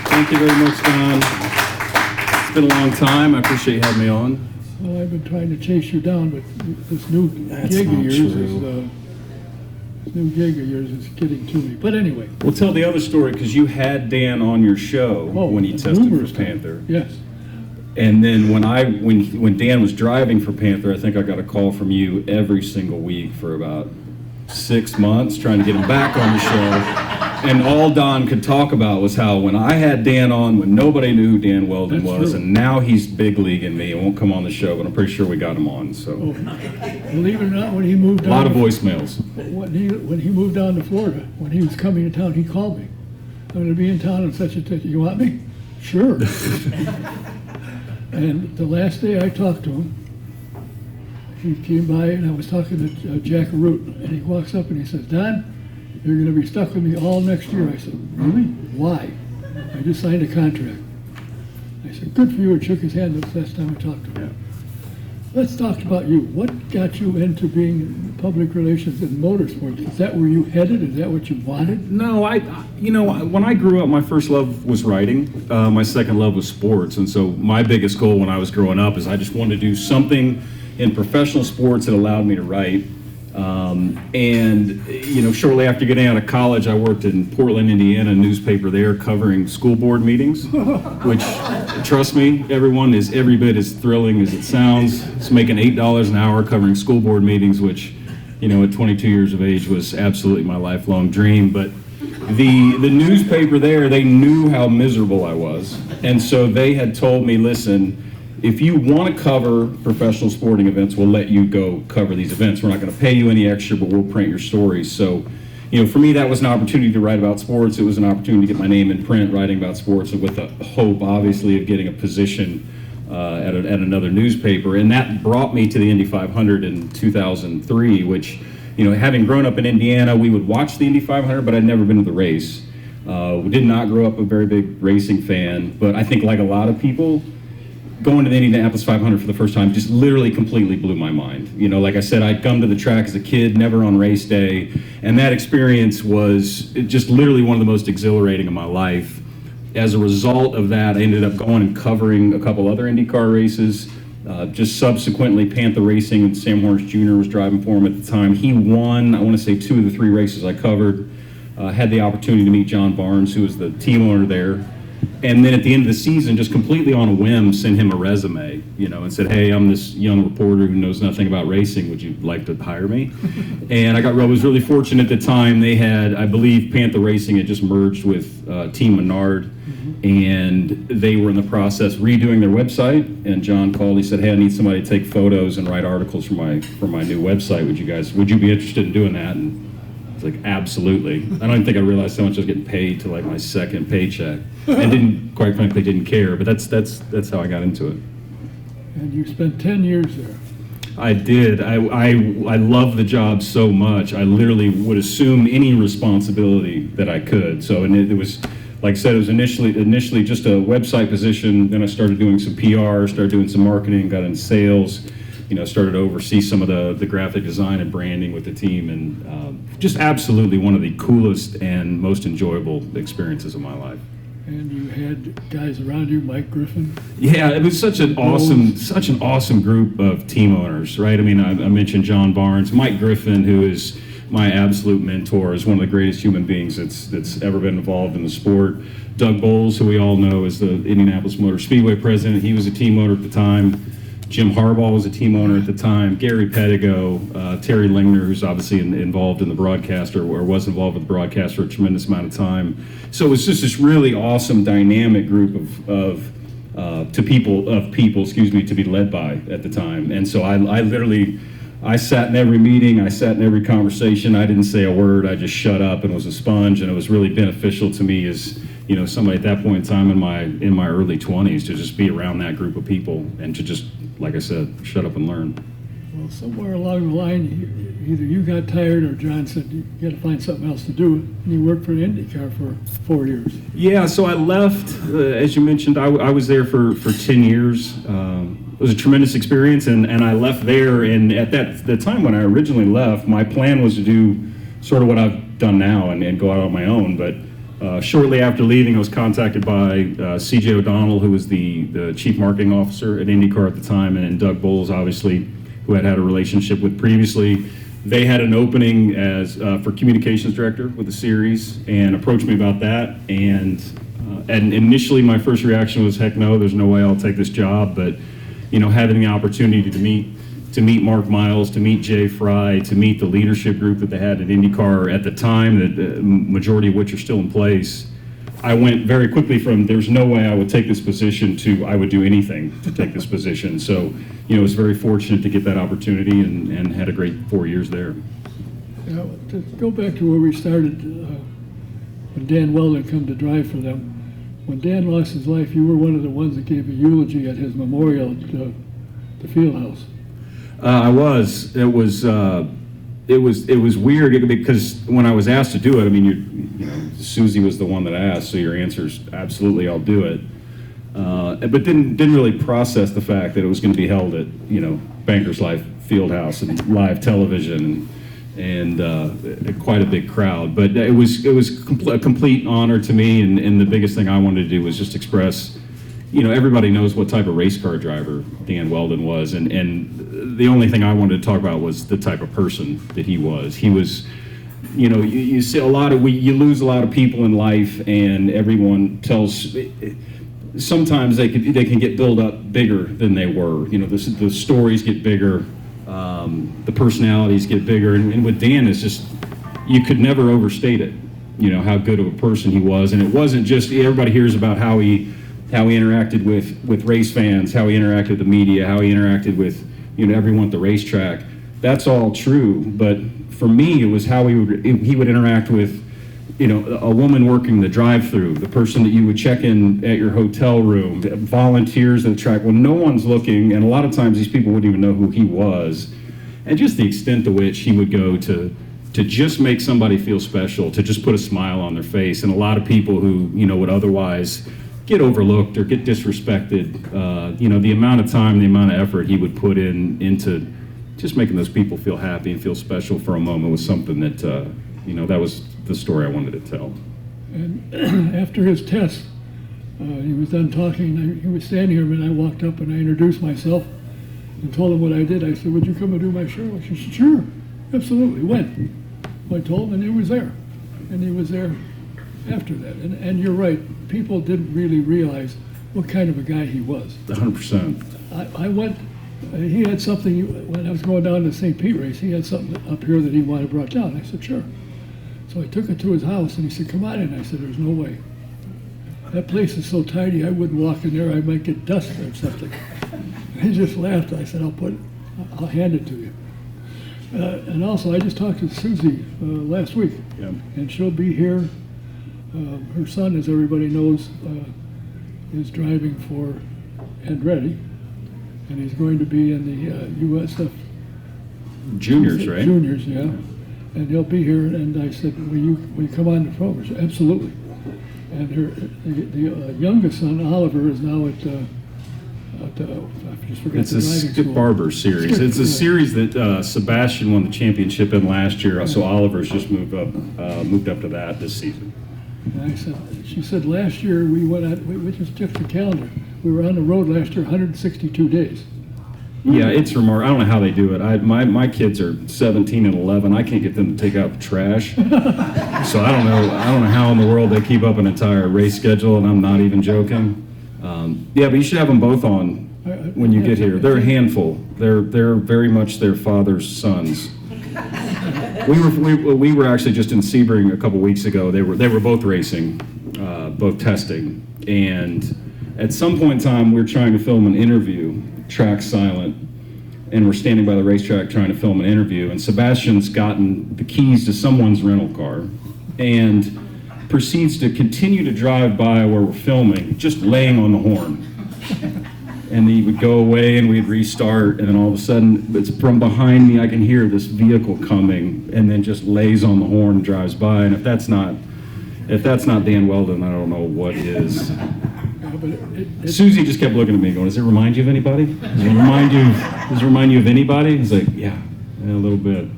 Thank you very much, Don. It's been a long time. I appreciate you having me on. Well, I've been trying to chase you down, but this new gig of yours is getting to me. But anyway. We'll tell the other story because you had Dan on your show when he tested numerous for Panther. Yes. And then when Dan was driving for Panther, I think I got a call from you every single week for about 6 months trying to get him back on the show. And all Don could talk about was how when I had Dan on, when nobody knew who Dan Weldon was, true. and now he's big leaguing me and won't come on the show, but I'm pretty sure we got him on. So Believe it or not, when he moved a down, lot of voicemails. when he moved down to Florida, when he was coming to town, he called me. I'm going to be in town on such and such. You want me? Sure. And the last day I talked to him, he came by and I was talking to Jack Root, and he walks up and he says, Don, you're going to be stuck with me all next year. I said, really? Why? I just signed a contract. I said, good for you, and shook his hand the last time I talked to him. Let's talk about you. What got you into being public relations in motorsports? Is that where you headed? Is that what you wanted? No, when I grew up, my first love was writing. My second love was sports. And so my biggest goal when I was growing up is I just wanted to do something in professional sports that allowed me to write. Shortly after getting out of college, I worked in Portland, Indiana, a newspaper there covering school board meetings, which, trust me, everyone, is every bit as thrilling as it sounds. It's making $8 an hour covering school board meetings, which, at 22 years of age was absolutely my lifelong dream. But the newspaper there, they knew how miserable I was. And so they had told me, listen, if you want to cover professional sporting events, we'll let you go cover these events. We're not going to pay you any extra, but we'll print your stories. So, for me, that was an opportunity to write about sports. It was an opportunity to get my name in print, writing about sports, with the hope, obviously, of getting a position at another newspaper. And that brought me to the Indy 500 in 2003, which, having grown up in Indiana, we would watch the Indy 500, but I'd never been to the race. We did not grow up a very big racing fan, but I think like a lot of people, going to the Indianapolis 500 for the first time just literally completely blew my mind. Like I said, I'd come to the track as a kid, never on race day, and that experience was just literally one of the most exhilarating of my life. As a result of that, I ended up going and covering a couple other IndyCar races. Just subsequently, Panther Racing, and Sam Horns Jr. was driving for him at the time. He won, I want to say, 2 of the 3 races I covered. Had the opportunity to meet John Barnes, who was the team owner there. And then at the end of the season, just completely on a whim, sent him a resume, and said, hey, I'm this young reporter who knows nothing about racing. Would you like to hire me? And I was really fortunate at the time. They had, I believe, Panther Racing had just merged with Team Menard, and they were in the process redoing their website. And John called. He said, hey, I need somebody to take photos and write articles for my new website. Would you be interested in doing that? And I was like, absolutely. I don't even think I realized how much I was getting paid to my second paycheck. And quite frankly, didn't care. But that's how I got into it. And you spent 10 years there. I did. I love the job so much. I literally would assume any responsibility that I could. So, and it was, like I said, it was initially just a website position. Then I started doing some PR, started doing some marketing, got into sales. Started to oversee some of the graphic design and branding with the team, and just absolutely one of the coolest and most enjoyable experiences of my life. And you had guys around you, Mike Griffin. Yeah, it was such an awesome group of team owners, right? I mean, I mentioned John Barnes, Mike Griffin, who is my absolute mentor, is one of the greatest human beings that's ever been involved in the sport. Doug Bowles, who we all know is the Indianapolis Motor Speedway president, he was a team owner at the time. Jim Harbaugh was a team owner at the time, Gary Pedigo, Terry Lingner, who's obviously involved in the broadcast or was involved with the broadcast for a tremendous amount of time. So it was just this really awesome, dynamic group of people, to be led by at the time. And so I literally sat in every meeting, I sat in every conversation. I didn't say a word. I just shut up and was a sponge, and it was really beneficial to me as somebody at that point in time in my early 20s to just be around that group of people and to just, like I said, shut up and learn. Well, somewhere along the line, either you got tired or John said you got to find something else to do, and you worked for IndyCar for 4 years. Yeah, so I left, as you mentioned, I was there for 10 years. It was a tremendous experience, and I left there, and at the time when I originally left, my plan was to do sort of what I've done now and go out on my own, but shortly after leaving, I was contacted by C.J. O'Donnell, who was the chief marketing officer at IndyCar at the time, and Doug Bowles, obviously, who I'd had a relationship with previously. They had an opening as for communications director with the series and approached me about that. And initially, my first reaction was, heck no, there's no way I'll take this job. But having the opportunity to meet Mark Miles, to meet Jay Fry, to meet the leadership group that they had at IndyCar at the time, the majority of which are still in place, I went very quickly from there's no way I would take this position to I would do anything to take this position. So, I was very fortunate to get that opportunity and had a great 4 years there. To go back to where we started, when Dan Weldon come to drive for them, when Dan lost his life, you were one of the ones that gave a eulogy at his memorial at the field house. I was. It was weird because when I was asked to do it, Susie was the one that asked, so your answer is absolutely, I'll do it. But didn't really process the fact that it was going to be held at Bankers Life Fieldhouse and live television and quite a big crowd. But it was a complete honor to me, and the biggest thing I wanted to do was just express. Everybody knows what type of race car driver Dan Weldon was, and the only thing I wanted to talk about was the type of person that he was. He was, you see you lose a lot of people in life, and everyone tells. Sometimes they can get built up bigger than they were. The stories get bigger, the personalities get bigger, and with Dan, it's just you could never overstate it. How good of a person he was, and it wasn't just everybody hears about how he interacted with race fans, how he interacted with the media, how he interacted with everyone at the racetrack. That's all true, but for me, it was how he would interact with a woman working the drive-through, the person that you would check in at your hotel room, volunteers at the track when no one's looking, and a lot of times these people wouldn't even know who he was, and just the extent to which he would go to just make somebody feel special, to just put a smile on their face, and a lot of people who would otherwise get overlooked or get disrespected. The amount of time, the amount of effort he would put into just making those people feel happy and feel special for a moment was something that, that was the story I wanted to tell. And after his test, he was done talking. He was standing here, and I walked up and I introduced myself and told him what I did. I said, "Would you come and do my show?" She said, "Sure, absolutely." When? I told him, and he was there. And he was there after that. And you're right, people didn't really realize what kind of a guy he was. 100%. I went, he had something, when I was going down to the St. Pete race, he had something up here that he wanted brought down. I said, "Sure." So I took it to his house, and he said, "Come on in." I said, "There's no way. That place is so tidy, I wouldn't walk in there. I might get dust or something." He just laughed. I said, I'll hand it to you. And also, I just talked to Susie last week, Yeah. and she'll be here. Her son, as everybody knows, is driving for Andretti, and he's going to be in the USF Juniors, right? Juniors, yeah. And he'll be here. And I said, will you come on the program? She said, "Absolutely." And the youngest son, Oliver, is now at I just forgot It's the a driving Skip school. Barber series. Skip, It's a yeah. series that Sebastian won the championship in last year, so Oliver's just moved up to that this season. And I said, she said, last year we went out, we just took the calendar. We were on the road last year 162 days. Yeah, it's remarkable. I don't know how they do it. My kids are 17 and 11. I can't get them to take out the trash. So I don't know how in the world they keep up an entire race schedule, and I'm not even joking. Yeah, but you should have them both on when you get here. They're a handful. They're very much their father's sons. We were actually just in Sebring a couple weeks ago. They were both racing, both testing, and at some point in time we were trying to film an interview, track silent, and we're standing by the racetrack trying to film an interview, and Sebastian's gotten the keys to someone's rental car and proceeds to continue to drive by where we're filming, just laying on the horn. And he would go away and we'd restart, and then all of a sudden, it's from behind me, I can hear this vehicle coming, and then just lays on the horn and drives by. And if that's not Dan Weldon, I don't know what is. Susie just kept looking at me going, does it remind you of anybody? Does it remind you of anybody? He's like, yeah, a little bit.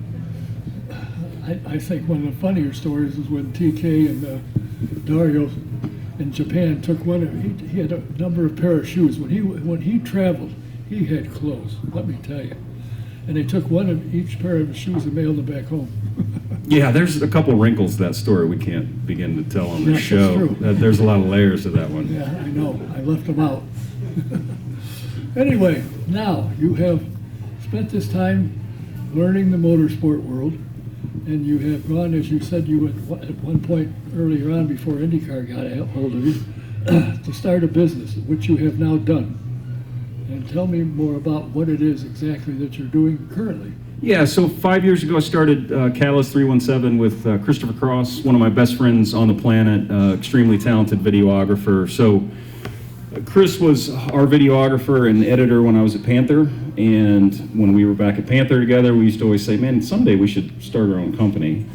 I think one of the funnier stories is when TK and Dario in Japan took he had a number of pair of shoes. When he traveled, he had clothes, let me tell you. And they took one of each pair of shoes and mailed them back home. Yeah, there's a couple wrinkles to that story we can't begin to tell on the Yes, show. that's true. There's a lot of layers to that one. Yeah, I know, I left them out. Anyway, now you have spent this time learning the motorsport world, and you have gone, as you said, you at one point earlier on before IndyCar got a hold of you, to start a business, which you have now done. And tell me more about what it is exactly that you're doing currently. Yeah, so 5 years ago I started Catalyst 317 with Christopher Cross, one of my best friends on the planet, extremely talented videographer. So Chris was our videographer and editor when I was at Panther, and when we were back at Panther together, we used to always say, man, someday we should start our own company.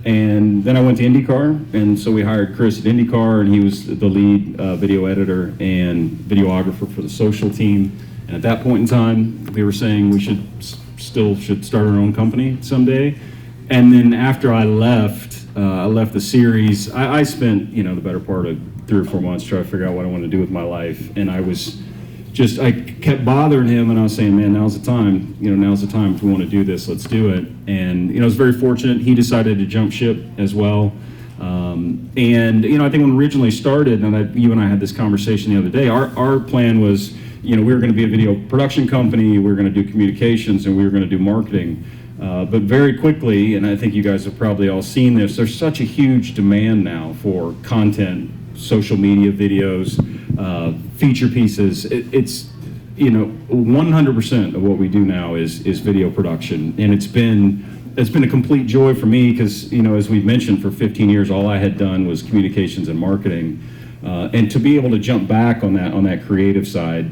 And then I went to IndyCar, and so we hired Chris at IndyCar, and he was the lead video editor and videographer for the social team. And at that point in time, we were saying we should start our own company someday. And then after I left the series, I spent, the better part of 3 or 4 months trying to figure out what I wanted to do with my life. And I kept bothering him, and I was saying, man, now's the time. Now's the time. If we want to do this, let's do it. And, I was very fortunate. He decided to jump ship as well. I think when we originally started, and you and I had this conversation the other day, our plan was, we were going to be a video production company, we were going to do communications, and we were going to do marketing. But very quickly, and I think you guys have probably all seen this, there's such a huge demand now for content, social media videos, feature pieces. It's 100% of what we do now is video production, and it's been a complete joy for me because, as we've mentioned, for 15 years all I had done was communications and marketing. And to be able to jump back on that creative side,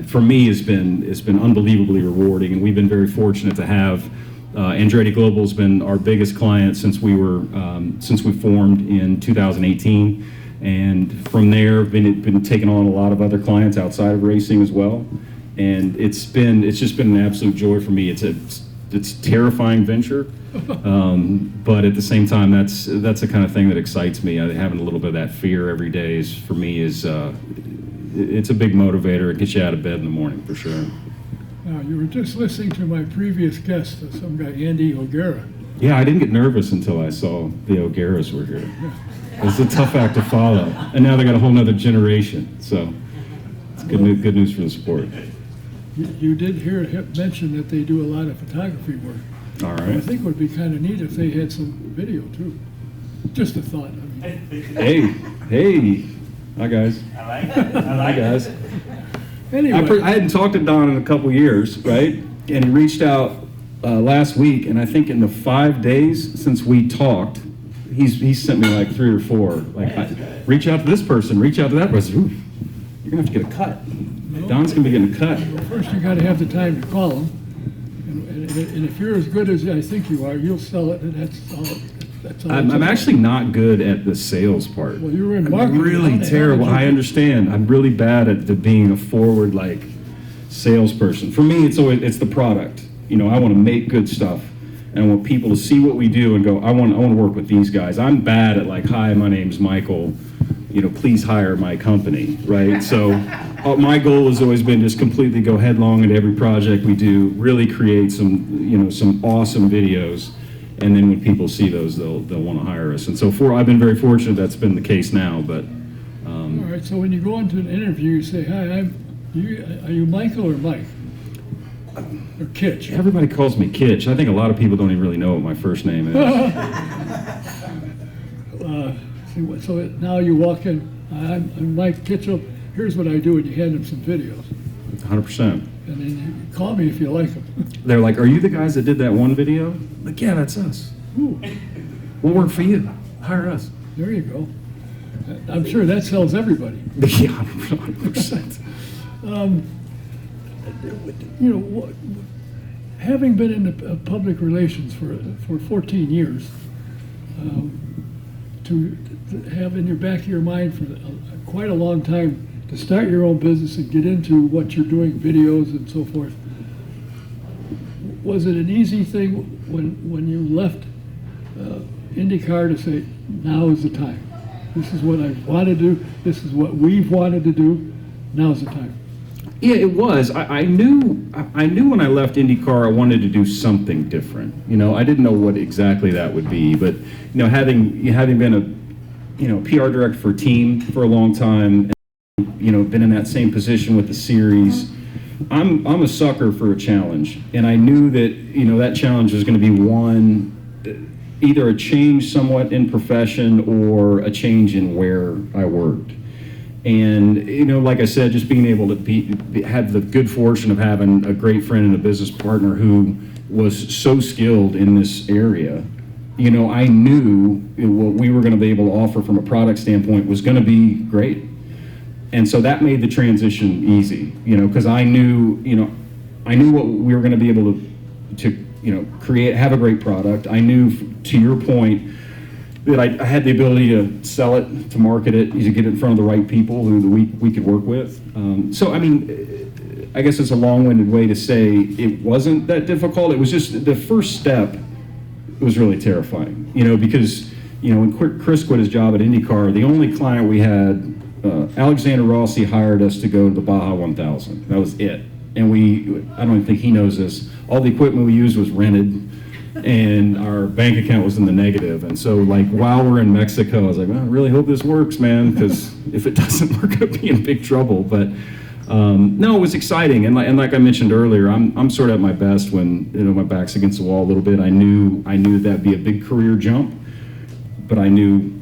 for me has been unbelievably rewarding, and we've been very fortunate to have Andretti Global's been our biggest client since we formed in 2018, and from there been taking on a lot of other clients outside of racing as well, and it's just been an absolute joy for me. It's a terrifying venture, but at the same time, that's the kind of thing that excites me. Having a little bit of that fear every day for me it's a big motivator. It gets you out of bed in the morning for sure. Now, you were just listening to my previous guest, some guy, Andy O'Gara. Yeah, I didn't get nervous until I saw the O'Garas were here. It's a tough act to follow, and now they got a whole nother generation. So it's good news for the sport. You did hear him mention that they do a lot of photography work. All I right. think it would be kind of neat if they had some video too. Just a thought. Hey, hi guys. I like it. Hi guys. Anyway, I hadn't talked to Don in a couple years, right? And he reached out last week, and I think in the 5 days since we talked, he's sent me like 3 or 4. Reach out to this person, reach out to that person. Ooh, you're gonna have to get a cut. Don's gonna be getting a cut. first you got to have the time to call them. And if you're as good as I think you are, you'll sell it, and that's all. I'm actually not good at the sales part. Well, you were in I'm marketing. really terrible. I understand. I'm really bad at being a forward salesperson. For me, it's the product. I want to make good stuff, and I want people to see what we do and go, I want to work with these guys. I'm bad at hi, my name's Michael. Please hire my company, right? So my goal has always been just completely go headlong into every project we do, really create some awesome videos. And then when people see those, they'll want to hire us. And so I've been very fortunate that's been the case now. But All right, so when you go into an interview, you say, hi, I'm Are you Michael or Mike? Or Kitch? Everybody calls me Kitch. I think a lot of people don't even really know what my first name is. So now you walk in, I'm Mike Kitchell, here's what I do, and you hand them some videos. 100%. And then you call me if you like them. They're like, "Are you the guys that did that one video?" I'm like, yeah, that's us. Ooh, We'll work for you. Hire us. there you go. I'm sure that sells everybody. Yeah, 100%. You know, having been in the public relations for 14 years, to have in your back of your mind for quite a long time to start your own business and get into what you're doing, videos and so forth. Was it an easy thing when you left IndyCar to say, now is the time? This is what I want to do. This is what we've wanted to do. Now's the time. Yeah, it was. I knew when I left IndyCar I wanted to do something different. You know, I didn't know what exactly that would be, but you know, having been a PR director for a team for a long time, and, you know, been in that same position with the series, I'm a sucker for a challenge, and I knew that, you know, that challenge was going to be one, either a change somewhat in profession or a change in where I worked. And, you know, like I said, just being able to have the good fortune of having a great friend and a business partner who was so skilled in this area, you know, I knew what we were going to be able to offer from a product standpoint was going to be great. And so that made the transition easy, you know, because I knew what we were going to be able to you know, create, have a great product. I knew, to your point, that I had the ability to sell it, to market it, to get it in front of the right people who we could work with. So, I mean, I guess it's a long-winded way to say it wasn't that difficult. It was just the first step was really terrifying, you know, because, you know, when Chris quit his job at IndyCar, the only client we had, Alexander Rossi hired us to go to the Baja 1000. That was it. And I don't even think he knows this, all the equipment we used was rented, and our bank account was in the negative. And so, like, while we're in Mexico, I was like, well, I really hope this works, man, because if it doesn't, we're going to be in big trouble. But no, it was exciting. And like I mentioned earlier, I'm sort of at my best when, you know, my back's against the wall a little bit. I knew that'd be a big career jump, but I knew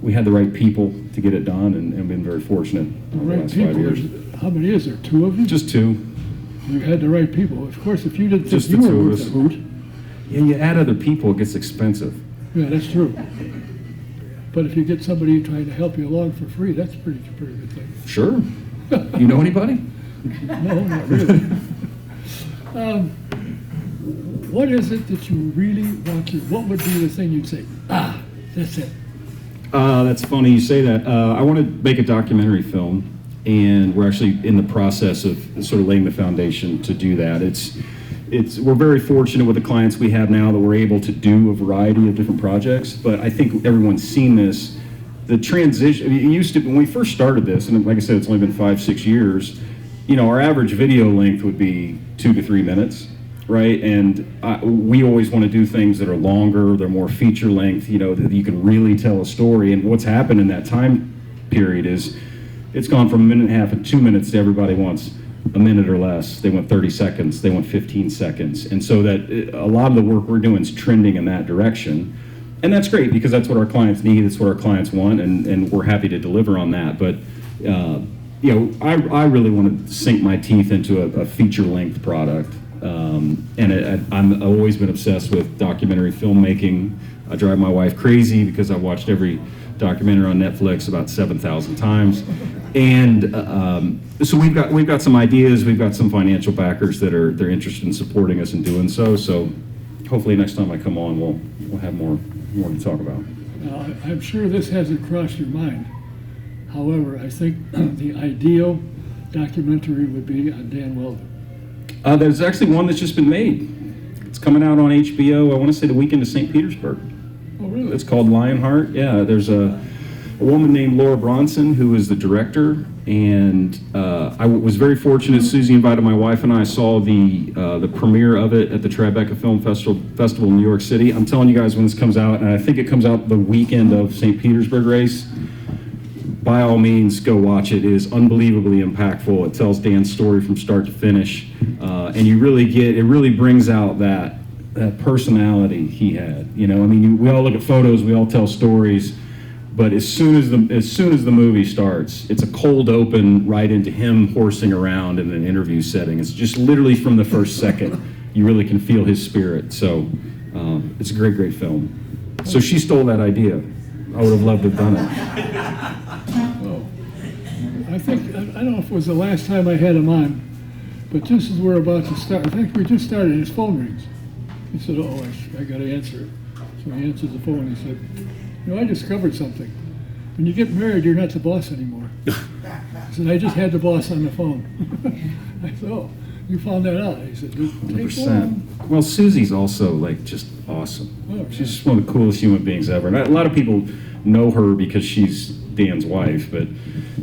we had the right people to get it done, and been very fortunate over the last 5 years. How many is there? 2 of you? Just 2. You had the right people. Of course, if you didn't think Just you the were 2 of worth us. a hoot. Yeah, you add other people, it gets expensive. Yeah, that's true. But if you get somebody trying to help you along for free, that's a pretty good thing. Sure. You know anybody? No, not really. What is it that you really want to? What would be the thing you'd say? That's it. That's funny you say that. I want to make a documentary film, and we're actually in the process of sort of laying the foundation to do that. We're very fortunate with the clients we have now that we're able to do a variety of different projects, but I think everyone's seen this. The transition, it used to, when we first started this, and like I said, it's only been 5-6 years, you know, our average video length would be 2 to 3 minutes, right? And we always want to do things that are longer, they're more feature length, you know, that you can really tell a story. And what's happened in that time period is it's gone from 1.5 minutes and 2 minutes to everybody wants a minute or less. They want 30 seconds, they want 15 seconds. And so that a lot of the work we're doing is trending in that direction. And that's great because that's what our clients need, that's what our clients want, and we're happy to deliver on that. But you know, I really want to sink my teeth into a feature-length product. I've always been obsessed with documentary filmmaking. I drive my wife crazy because I've watched every documentary on Netflix about 7,000 times. And so we've got some ideas, we've got some financial backers they're interested in supporting us in doing so. So hopefully next time I come on, we'll have more to talk about. Now, I'm sure this hasn't crossed your mind. However, I think the ideal documentary would be on Dan Weldon. There's actually one that's just been made. It's coming out on HBO, I want to say the weekend of St. Petersburg. Oh, really? It's called Lionheart. Yeah, there's a woman named Laura Bronson who is the director, and I was very fortunate. Susie invited my wife and I saw the premiere of it at the Tribeca Film Festival in New York City. I'm telling you guys when this comes out, and I think it comes out the weekend of St. Petersburg race. by all means, go watch it. It is unbelievably impactful. It tells Dan's story from start to finish, and it really brings out that personality he had. You know, I mean, we all look at photos, we all tell stories, but as soon as the movie starts, it's a cold open right into him horsing around in an interview setting. It's just literally from the first second, you really can feel his spirit. So it's a great film. So she stole that idea. I would have loved to have done it. Oh, I don't know if it was the last time I had him on, but just as we're about to start, in fact, we just started, his phone rings. He said, oh, I got to answer it. So he answers the phone, and he said, you know, I discovered something. When you get married, you're not the boss anymore. I said, I just had the boss on the phone. I said, oh, you found that out? He said, take 100%. Well, Susie's also like just awesome. Oh, She's just one of the coolest human beings ever. And a lot of people know her because she's Dan's wife, but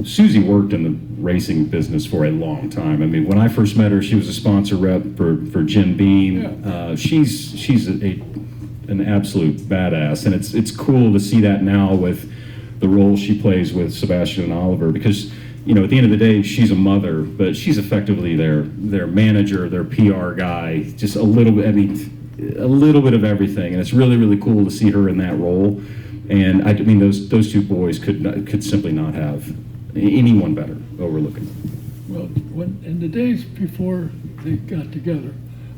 Susie worked in the racing business for a long time. I mean, when I first met her, she was a sponsor rep for Jim Beam. Yeah. She's an absolute badass, and it's cool to see that now with the role she plays with Sebastian and Oliver, because, you know, at the end of the day, she's a mother, but she's effectively their manager, their PR guy, just a little bit of everything, and it's really, really cool to see her in that role. And I mean, those two boys could simply not have anyone better overlooking them. Well, in the days before they got together,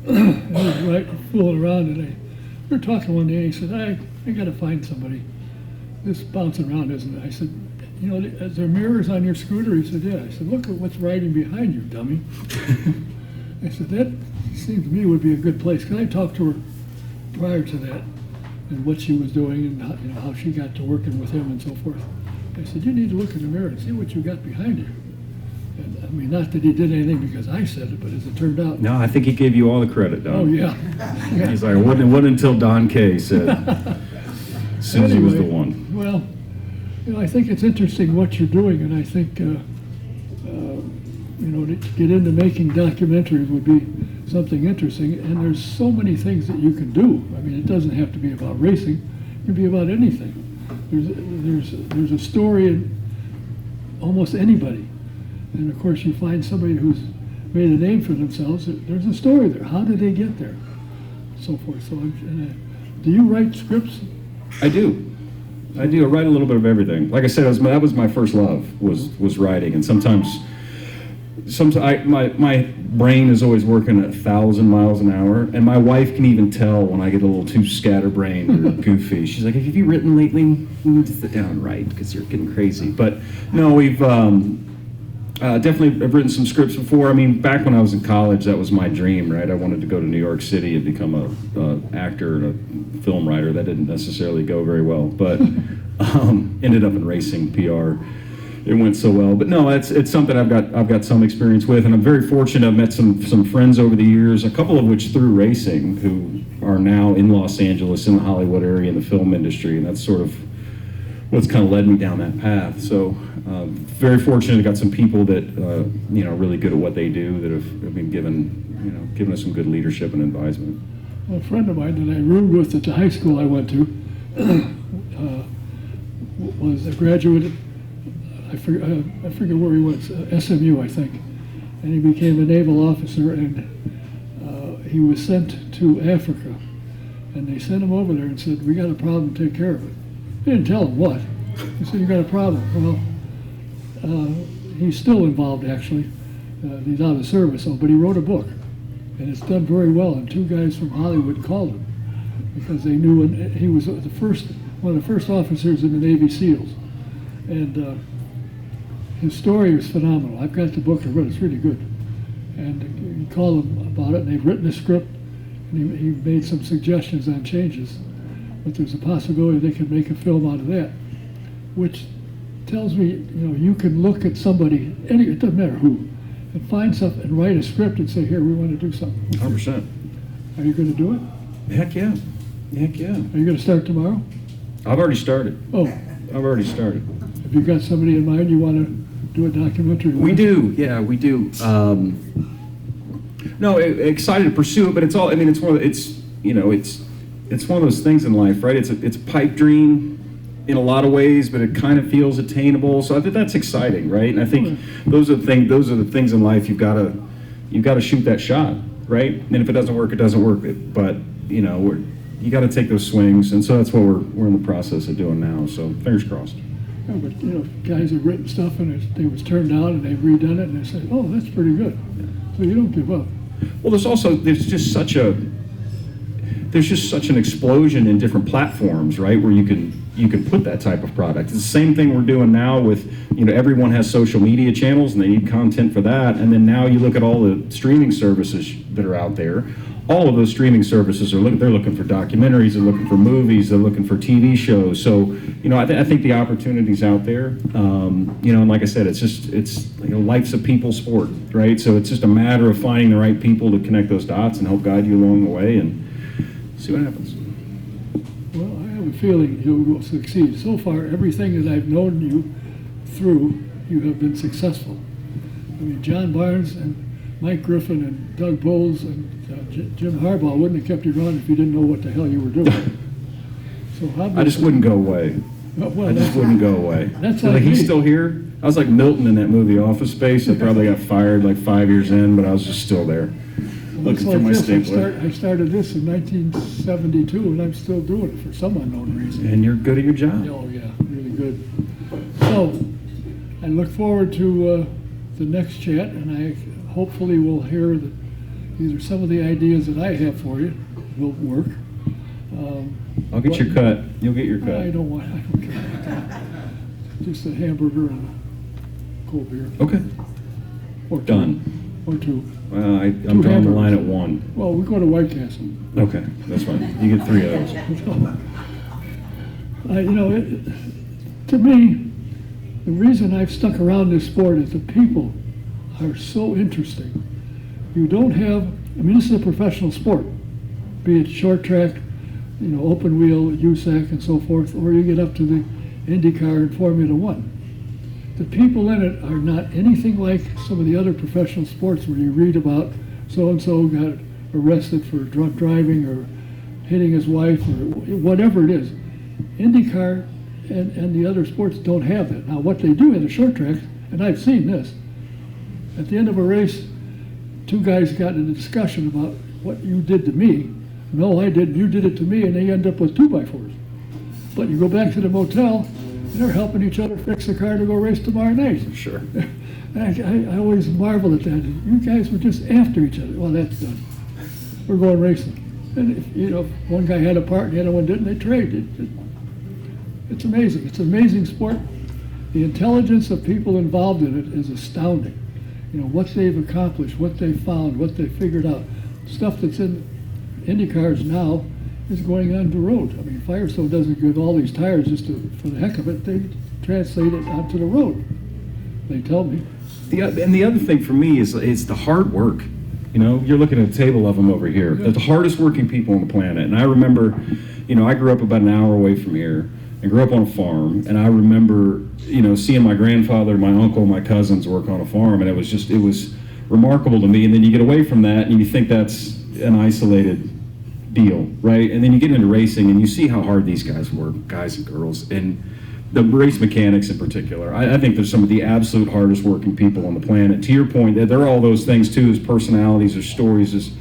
I was right fooling around, and we were talking one day, and he said, I got to find somebody. This bouncing around, isn't it? I said, you know, is there mirrors on your scooter? He said, yeah. I said, look at what's riding behind you, dummy. I said, that seems to me would be a good place, because I talked to her prior to that, and what she was doing, and how, you know, how she got to working with him and so forth. I said, you need to look in the mirror and see what you got behind you. And I mean, not that he did anything because I said it, but as it turned out. No, I think he gave you all the credit, Don. Oh, yeah. Yeah. He's like, it wasn't until Don Kay said Susie was the Anyway, one. Well, you know, I think it's interesting what you're doing, and I think, you know, to get into making documentaries would be something interesting, and there's so many things that you can do. I mean, it doesn't have to be about racing. It can be about anything. There's a story in almost anybody. And of course, you find somebody who's made a name for themselves, there's a story there. How did they get there? So forth. So, do you write scripts? I do. I write a little bit of everything. Like I said, that was my first love, was writing. And sometimes my brain is always working at 1,000 miles an hour, and my wife can even tell when I get a little too scatterbrained or goofy. She's like, have you written lately? You need to sit down and write, because you're getting crazy. But no, we've definitely I've written some scripts before. I mean, back when I was in college, that was my dream, right? I wanted to go to New York City and become a actor and a film writer. That didn't necessarily go very well, but ended up in racing PR. It went so well. But no, it's something I've got some experience with, and I'm very fortunate. I've met some friends over the years, a couple of which through racing, who are now in Los Angeles, in the Hollywood area, in the film industry, and that's sort of what's kind of led me down that path. So very fortunate. I got some people that you know, are really good at what they do, that have been given us some good leadership and advisement. Well, a friend of mine that I roomed with at the high school I went to was a graduate. I forget where he was, SMU, I think, and he became a naval officer, and he was sent to Africa, and they sent him over there and said, we got a problem, take care of it. They didn't tell him what. They said, you got a problem. Well, he's still involved, actually. He's out of service, but he wrote a book, and it's done very well, and two guys from Hollywood called him because they knew, and he was one of the first officers in the Navy SEALs, and his story was phenomenal. I've got the book I read, it's really good. And he called them about it, and they've written a script, and he made some suggestions on changes. But there's a possibility they can make a film out of that, which tells me, you know, you can look at somebody, it doesn't matter who, and find something and write a script and say, here, we want to do something. 100%. Are you going to do it? Heck yeah. Heck yeah. Are you going to start tomorrow? I've already started. Oh, I've already started. have you got somebody in mind you want to do a documentary with? We do, yeah, we do. No, excited to pursue it, but it's all. I mean, it's one of those things in life, right? It's a pipe dream, in a lot of ways, but it kind of feels attainable. So I think that's exciting, right? And I think those are the things in life you've got to shoot that shot, right? And if it doesn't work, it doesn't work. But you know, you got to take those swings, and so that's what we're in the process of doing now. So fingers crossed. Yeah, but you know, guys have written stuff and it was turned down and they've redone it and they said, oh, that's pretty good. So you don't give up. Well, there's just such an explosion in different platforms, right? Where you can put that type of product. It's the same thing we're doing now with, you know, everyone has social media channels and they need content for that. And then now you look at all the streaming services that are out there. All of those streaming services they're looking for documentaries, they're looking for movies, they're looking for TV shows. So, you know, I think the opportunity's out there. You know, and like I said, it's you know, life's a people sport, right? So it's just a matter of finding the right people to connect those dots and help guide you along the way and see what happens. Well, I have a feeling you will succeed. So far, everything that I've known you through, you have been successful. I mean, John Barnes and Mike Griffin and Doug Bowles and Jim Harbaugh wouldn't have kept you on if you didn't know what the hell you were doing. So I just wouldn't go away. Well, I just wouldn't go away. That's So, like he's me. still here. I was like Milton in that movie Office Space. I probably got fired like 5 years in, but I was just still there. Looking for my stapler. I started this in 1972, and I'm still doing it for some unknown reason. And you're good at your job. Oh, yeah, really good. So, I look forward to the next chat, and I hopefully will hear that either some of the ideas that I have for you will work. I'll get your cut. You'll get your cut. I don't care about that. Just a hamburger and a cold beer. Okay. Or two. Done. Or two. Well, I'm drawing the line at 1. Well, we go to White Castle. Okay, that's fine. You get 3 of those. You know, to me, the reason I've stuck around this sport is the people are so interesting. You don't have, I mean, this is a professional sport, be it short track, you know, open wheel, USAC and so forth, or you get up to the IndyCar and Formula One. The people in it are not anything like some of the other professional sports where you read about so-and-so got arrested for drunk driving or hitting his wife or whatever it is. IndyCar and the other sports don't have that. Now, what they do in the short tracks, and I've seen this, at the end of a race, 2 guys got in a discussion about what you did to me. No, I didn't. You did it to me, and they end up with 2x4s. But you go back to the motel, and they're helping each other fix the car to go race tomorrow night. Sure. I always marvel at that. You guys were just after each other. Well, that's done. We're going racing. And if, you know, if one guy had a part and the other one didn't, they traded. It's amazing. It's an amazing sport. The intelligence of people involved in it is astounding. You know, what they've accomplished, what they found, what they figured out. Stuff that's in Indy cars now is going on the road. I mean, Firestone doesn't give all these tires just for the heck of it. They translate it onto the road. They tell me. And the other thing for me is the hard work. You know, you're looking at a table of them over here. They're the hardest working people on the planet. And I remember, you know, I grew up about an hour away from here and grew up on a farm. And I remember, you know, seeing my grandfather, my uncle, my cousins work on a farm. And it was remarkable to me. And then you get away from that and you think that's an isolated deal, right? And then you get into racing and you see how hard these guys work, guys and girls. And the race mechanics in particular, I think they're some of the absolute hardest working people on the planet. To your point, they're all those things too, as personalities, as stories, as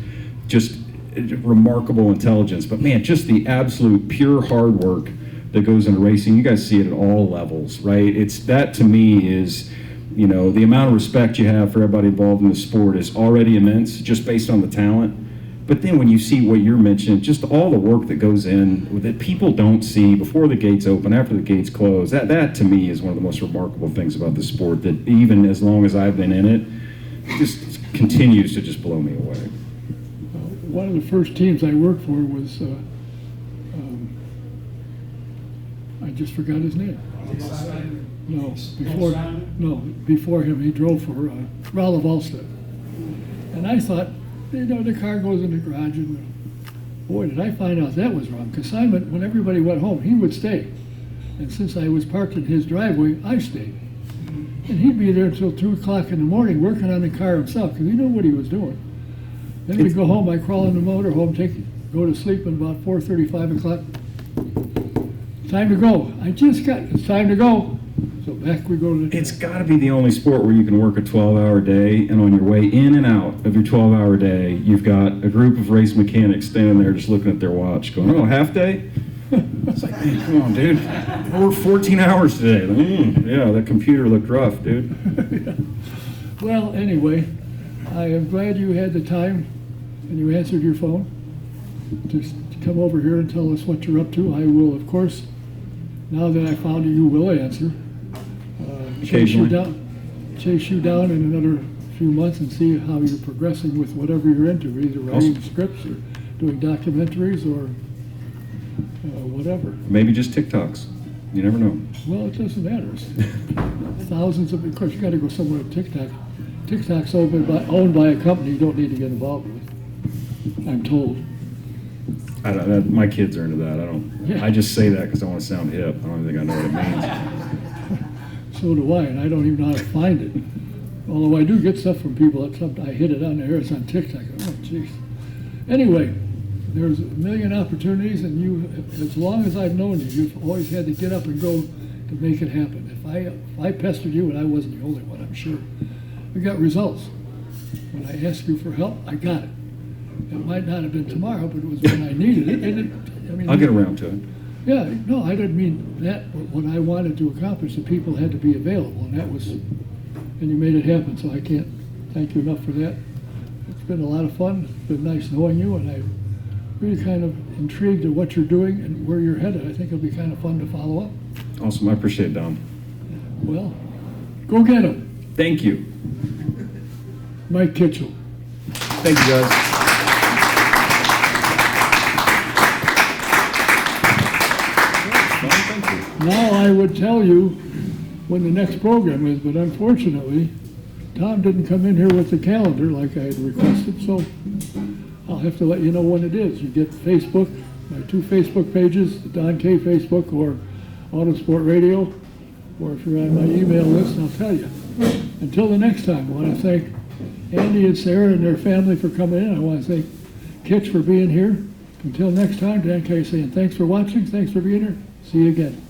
just remarkable intelligence. But man, just the absolute pure hard work that goes into racing. You guys see it at all levels, right? That to me is, you know, the amount of respect you have for everybody involved in the sport is already immense, just based on the talent. But then when you see what you're mentioning, just all the work that goes in that people don't see before the gates open, after the gates close, that to me is one of the most remarkable things about the sport, that even as long as I've been in it, just continues to just blow me away. One of the first teams I worked for was, I just forgot his name. Before him, he drove for Raleigh Volstead. And I thought, you know, the car goes in the garage, and boy, did I find out that was wrong. Because Simon, when everybody went home, he would stay. And since I was parked in his driveway, I stayed. And he'd be there until 2 o'clock in the morning working on the car himself, because he knew what he was doing. Then we'd go home, I'd crawl in the motor home, go to sleep, and about 4:30, 5 o'clock, time to go. It's time to go. So back we go to the. It's got to be the only sport where you can work a 12-hour day, and on your way in and out of your 12-hour day, you've got a group of race mechanics standing there just looking at their watch, going, "Oh, half day." It's like, man, come on, dude. I worked 14 hours today. Like, yeah, that computer looked rough, dude. Well, anyway, I am glad you had the time and you answered your phone to come over here and tell us what you're up to. I will, of course, now that I found you will answer. Chase you down in another few months and see how you're progressing with whatever you're into, either writing scripts or doing documentaries or whatever. Maybe just TikToks. You never know. Well, it doesn't matter. Thousands of course, you got to go somewhere with TikTok. TikTok's owned by a company you don't need to get involved with, I'm told. My kids are into that. Yeah. I just say that because I want to sound hip. I don't think I know what it means. So do I, and I don't even know how to find it. Although I do get stuff from people. I hit it on the air. It's on TikTok. Oh, jeez. Anyway, there's a million opportunities, and you, as long as I've known you, you've always had to get up and go to make it happen. If I pestered you, and I wasn't the only one, I'm sure, we got results. When I asked you for help, I got it. It might not have been tomorrow, but it was when I needed it. And I'll get around to it. Yeah, no, I didn't mean that, but what I wanted to accomplish, the people had to be available, and you made it happen, so I can't thank you enough for that. It's been a lot of fun. It's been nice knowing you, and I'm really kind of intrigued at what you're doing and where you're headed. I think it'll be kind of fun to follow up. Awesome. I appreciate it, Don. Well, go get him. Thank you. Mike Kitchell. Thank you, guys. Now I would tell you when the next program is, but unfortunately, Tom didn't come in here with the calendar like I had requested, so I'll have to let you know when it is. You get Facebook, my 2 Facebook pages, the Don K Facebook or Autosport Radio, or if you're on my email list, I'll tell you. Until the next time, I want to thank Andy and Sarah and their family for coming in. I want to thank Kitch for being here. Until next time, Dan K saying thanks for watching, thanks for being here. See you again.